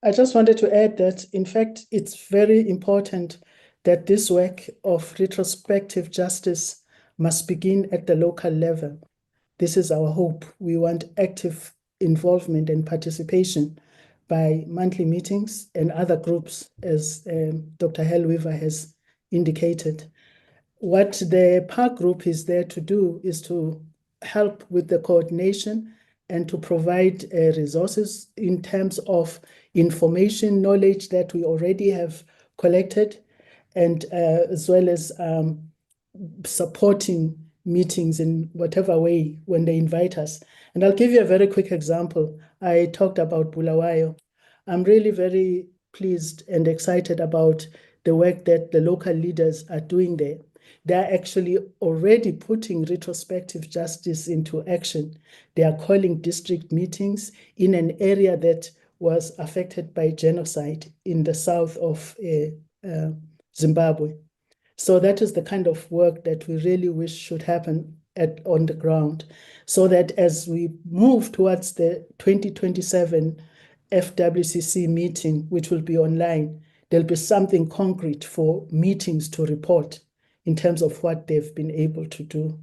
[SPEAKER 4] I just wanted to add that, in fact, it's very important that this work of retrospective justice must begin at the local level. This is our hope. We want active involvement and participation by monthly meetings and other groups, as Dr. Hellweaver has indicated. What the park group is there to do is to help with the coordination and to provide resources in terms of information, knowledge that we already have collected, and as well as supporting meetings in whatever way when they invite us. And I'll give you a very quick example. I talked about Bulawayo. I'm really very pleased and excited about the work that the local leaders are doing there. They're actually already putting retrospective justice into action. They are calling district meetings in an area that was affected by genocide in the south of Zimbabwe. So that is the kind of work that we really wish should happen on the ground, so that as we move towards the 2027 FWCC meeting, which will be online, there'll be something concrete for meetings to report in terms of what they've been able to do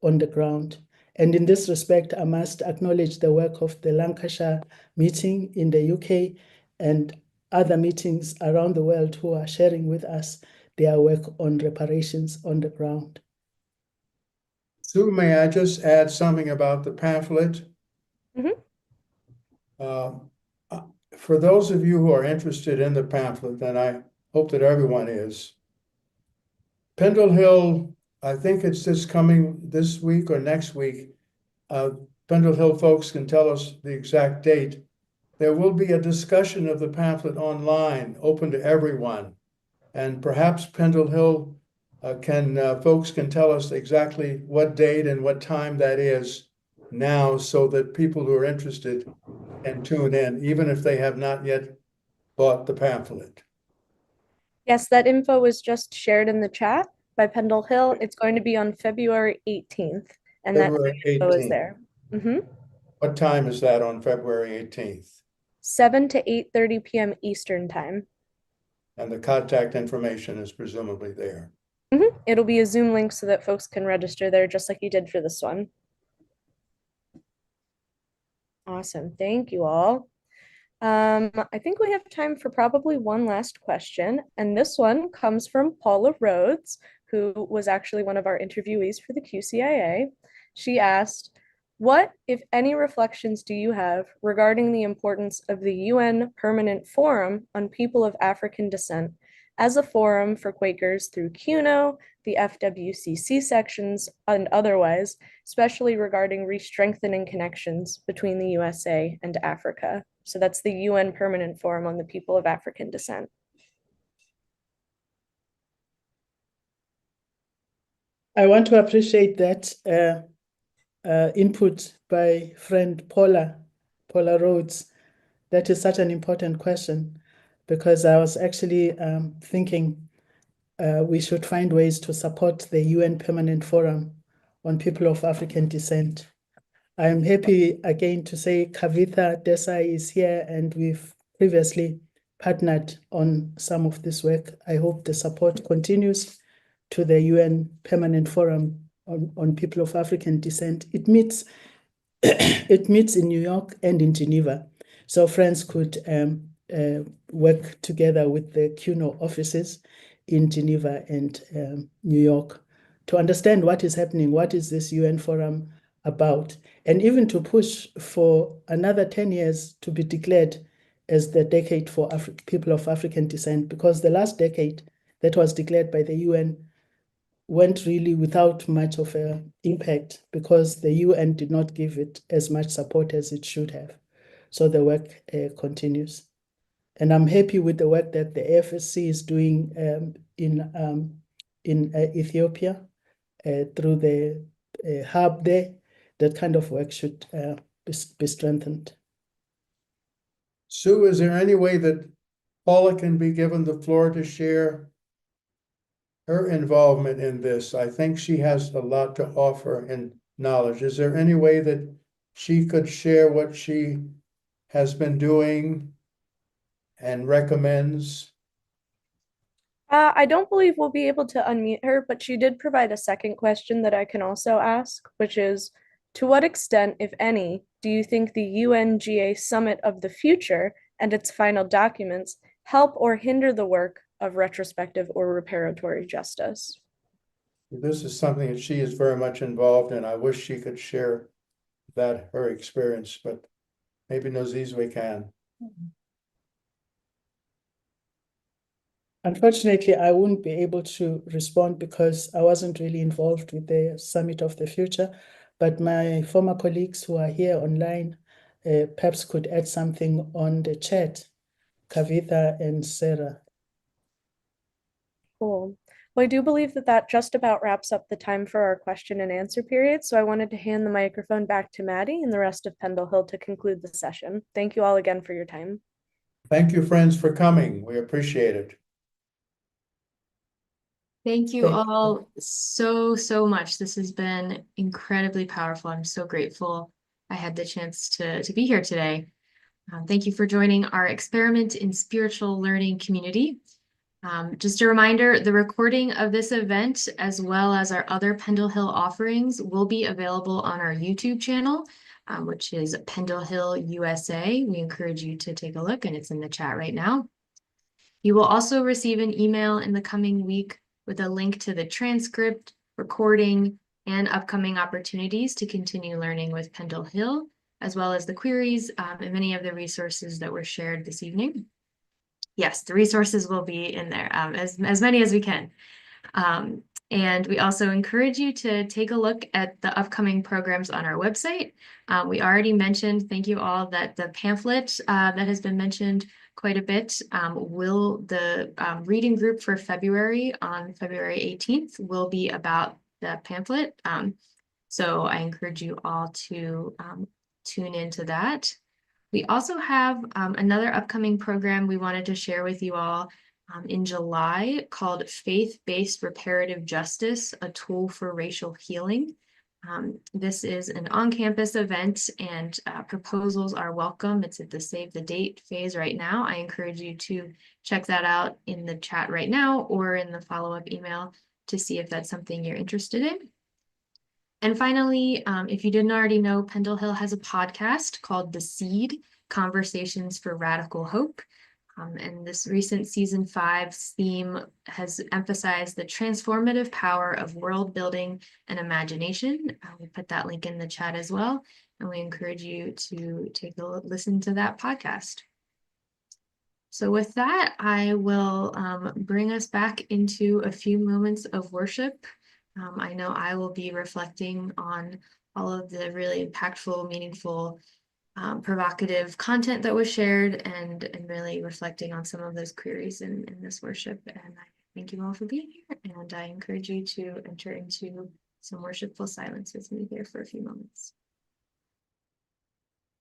[SPEAKER 4] on the ground. And in this respect, I must acknowledge the work of the Lancashire meeting in the UK and other meetings around the world who are sharing with us their work on reparations on the ground.
[SPEAKER 2] Sue, may I just add something about the pamphlet?
[SPEAKER 5] Mm-hmm.
[SPEAKER 2] For those of you who are interested in the pamphlet, and I hope that everyone is, Pendle Hill, I think it's this week or next week. Pendle Hill folks can tell us the exact date. There will be a discussion of the pamphlet online, open to everyone. And perhaps Pendle Hill folks can tell us exactly what date and what time that is now, so that people who are interested can tune in, even if they have not yet bought the pamphlet.
[SPEAKER 5] Yes, that info was just shared in the chat by Pendle Hill. It's going to be on February 18th, and
[SPEAKER 2] February
[SPEAKER 5] that info is
[SPEAKER 2] 18th.
[SPEAKER 5] there. Mm-hmm.
[SPEAKER 2] What time is that on February 18th?
[SPEAKER 5] 7 to 8:30 p.m. Eastern time.
[SPEAKER 2] And the contact information is presumably there.
[SPEAKER 5] Mm-hmm. It'll be a Zoom link so that folks can register there just like you did for this one. Awesome. Thank you all. I think we have time for probably one last question, and this one comes from Paula Rhodes, who was actually one of our interviewees for the QCIA. She asked, what, if any, reflections do you have regarding the importance of the UN Permanent Forum on People of African Descent as a forum for Quakers through QNO, the FWCC sections, and otherwise, especially regarding re-strengthening connections between the USA and Africa? So that's the UN Permanent Forum on the People of African Descent.
[SPEAKER 4] I want to appreciate that input by friend Paula Rhodes. That is such an important question, because I was actually thinking we should find ways to support the UN Permanent Forum on People of African Descent. I am happy again to say Kavitha Desai is here, and we've previously partnered on some of this work. I hope the support continues to the UN Permanent Forum on People of African Descent. It meets in New York and in Geneva. So friends could work together with the QNO offices in Geneva and New York to understand what is happening, what is this UN forum about, and even to push for another 10 years to be declared as the decade for people of African descent, because the last decade that was declared by the UN went really without much of an impact, because the UN did not give it as much support as it should have. So the work continues. And I'm happy with the work that the AFSC is doing in Ethiopia through the hub there. That kind of work should be strengthened.
[SPEAKER 2] Sue, is there any way that Paula can be given the floor to share her involvement in this? I think she has a lot to offer in knowledge. Is there any way that she could share what she has been doing and recommends?
[SPEAKER 5] I don't believe we'll be able to unmute her, but she did provide a second question that I can also ask, which is, to what extent, if any, do you think the UNGA Summit of the Future and its final documents help or hinder the work of retrospective or reparatory justice?
[SPEAKER 2] This is something that she is very much involved in. I wish she could share her experience, but maybe Nozizwe can.
[SPEAKER 4] Unfortunately, I wouldn't be able to respond because I wasn't really involved with the Summit of the Future, but my former colleagues who are here online perhaps could add something on the chat, Kavitha and Sarah.
[SPEAKER 5] Cool. Well, I do believe that that just about wraps up the time for our question and answer period. So I wanted to hand the microphone back to Maddie and the rest of Pendle Hill to conclude the session. Thank you all again for your time.
[SPEAKER 2] Thank you, friends, for coming. We appreciate it.
[SPEAKER 1] Thank you all so much. This has been incredibly powerful. I'm so grateful I had the chance to be here today. Thank you for joining our Experiment in Spiritual Learning community. Just a reminder, the recording of this event, as well as our other Pendle Hill offerings, will be available on our YouTube channel, which is Pendle Hill USA. We encourage you to take a look, and it's in the chat right now. You will also receive an email in the coming week with a link to the transcript, recording, and upcoming opportunities to continue learning with Pendle Hill, as well as the queries and many of the resources that were shared this evening. Yes, the resources will be in there, as many as we can. And we also encourage you to take a look at the upcoming programs on our website. We already mentioned, thank you all, that the pamphlet that has been mentioned quite a bit, the reading group for February on February 18th will be about the pamphlet. So I encourage you all to tune into that. We also have another upcoming program we wanted to share with you all in July called Faith-Based Reparative Justice, a Tool for Racial Healing. This is an on-campus event, and proposals are welcome. It's at the save the date phase right now. I encourage you to check that out in the chat right now or in the follow-up email to see if that's something you're interested in. And finally, if you didn't already know, Pendle Hill has a podcast called The Seed, Conversations for Radical Hope. And this recent season 5's theme has emphasized the transformative power of world building and imagination. We put that link in the chat as well, and we encourage you to take a listen to that podcast. So with that, I will bring us back into a few moments of worship. I know I will be reflecting on all of the really impactful, meaningful, provocative content that was shared, and really reflecting on some of those queries in this worship. And I thank you all for being here, and I encourage you to enter into some worshipful silence with me here for a few moments.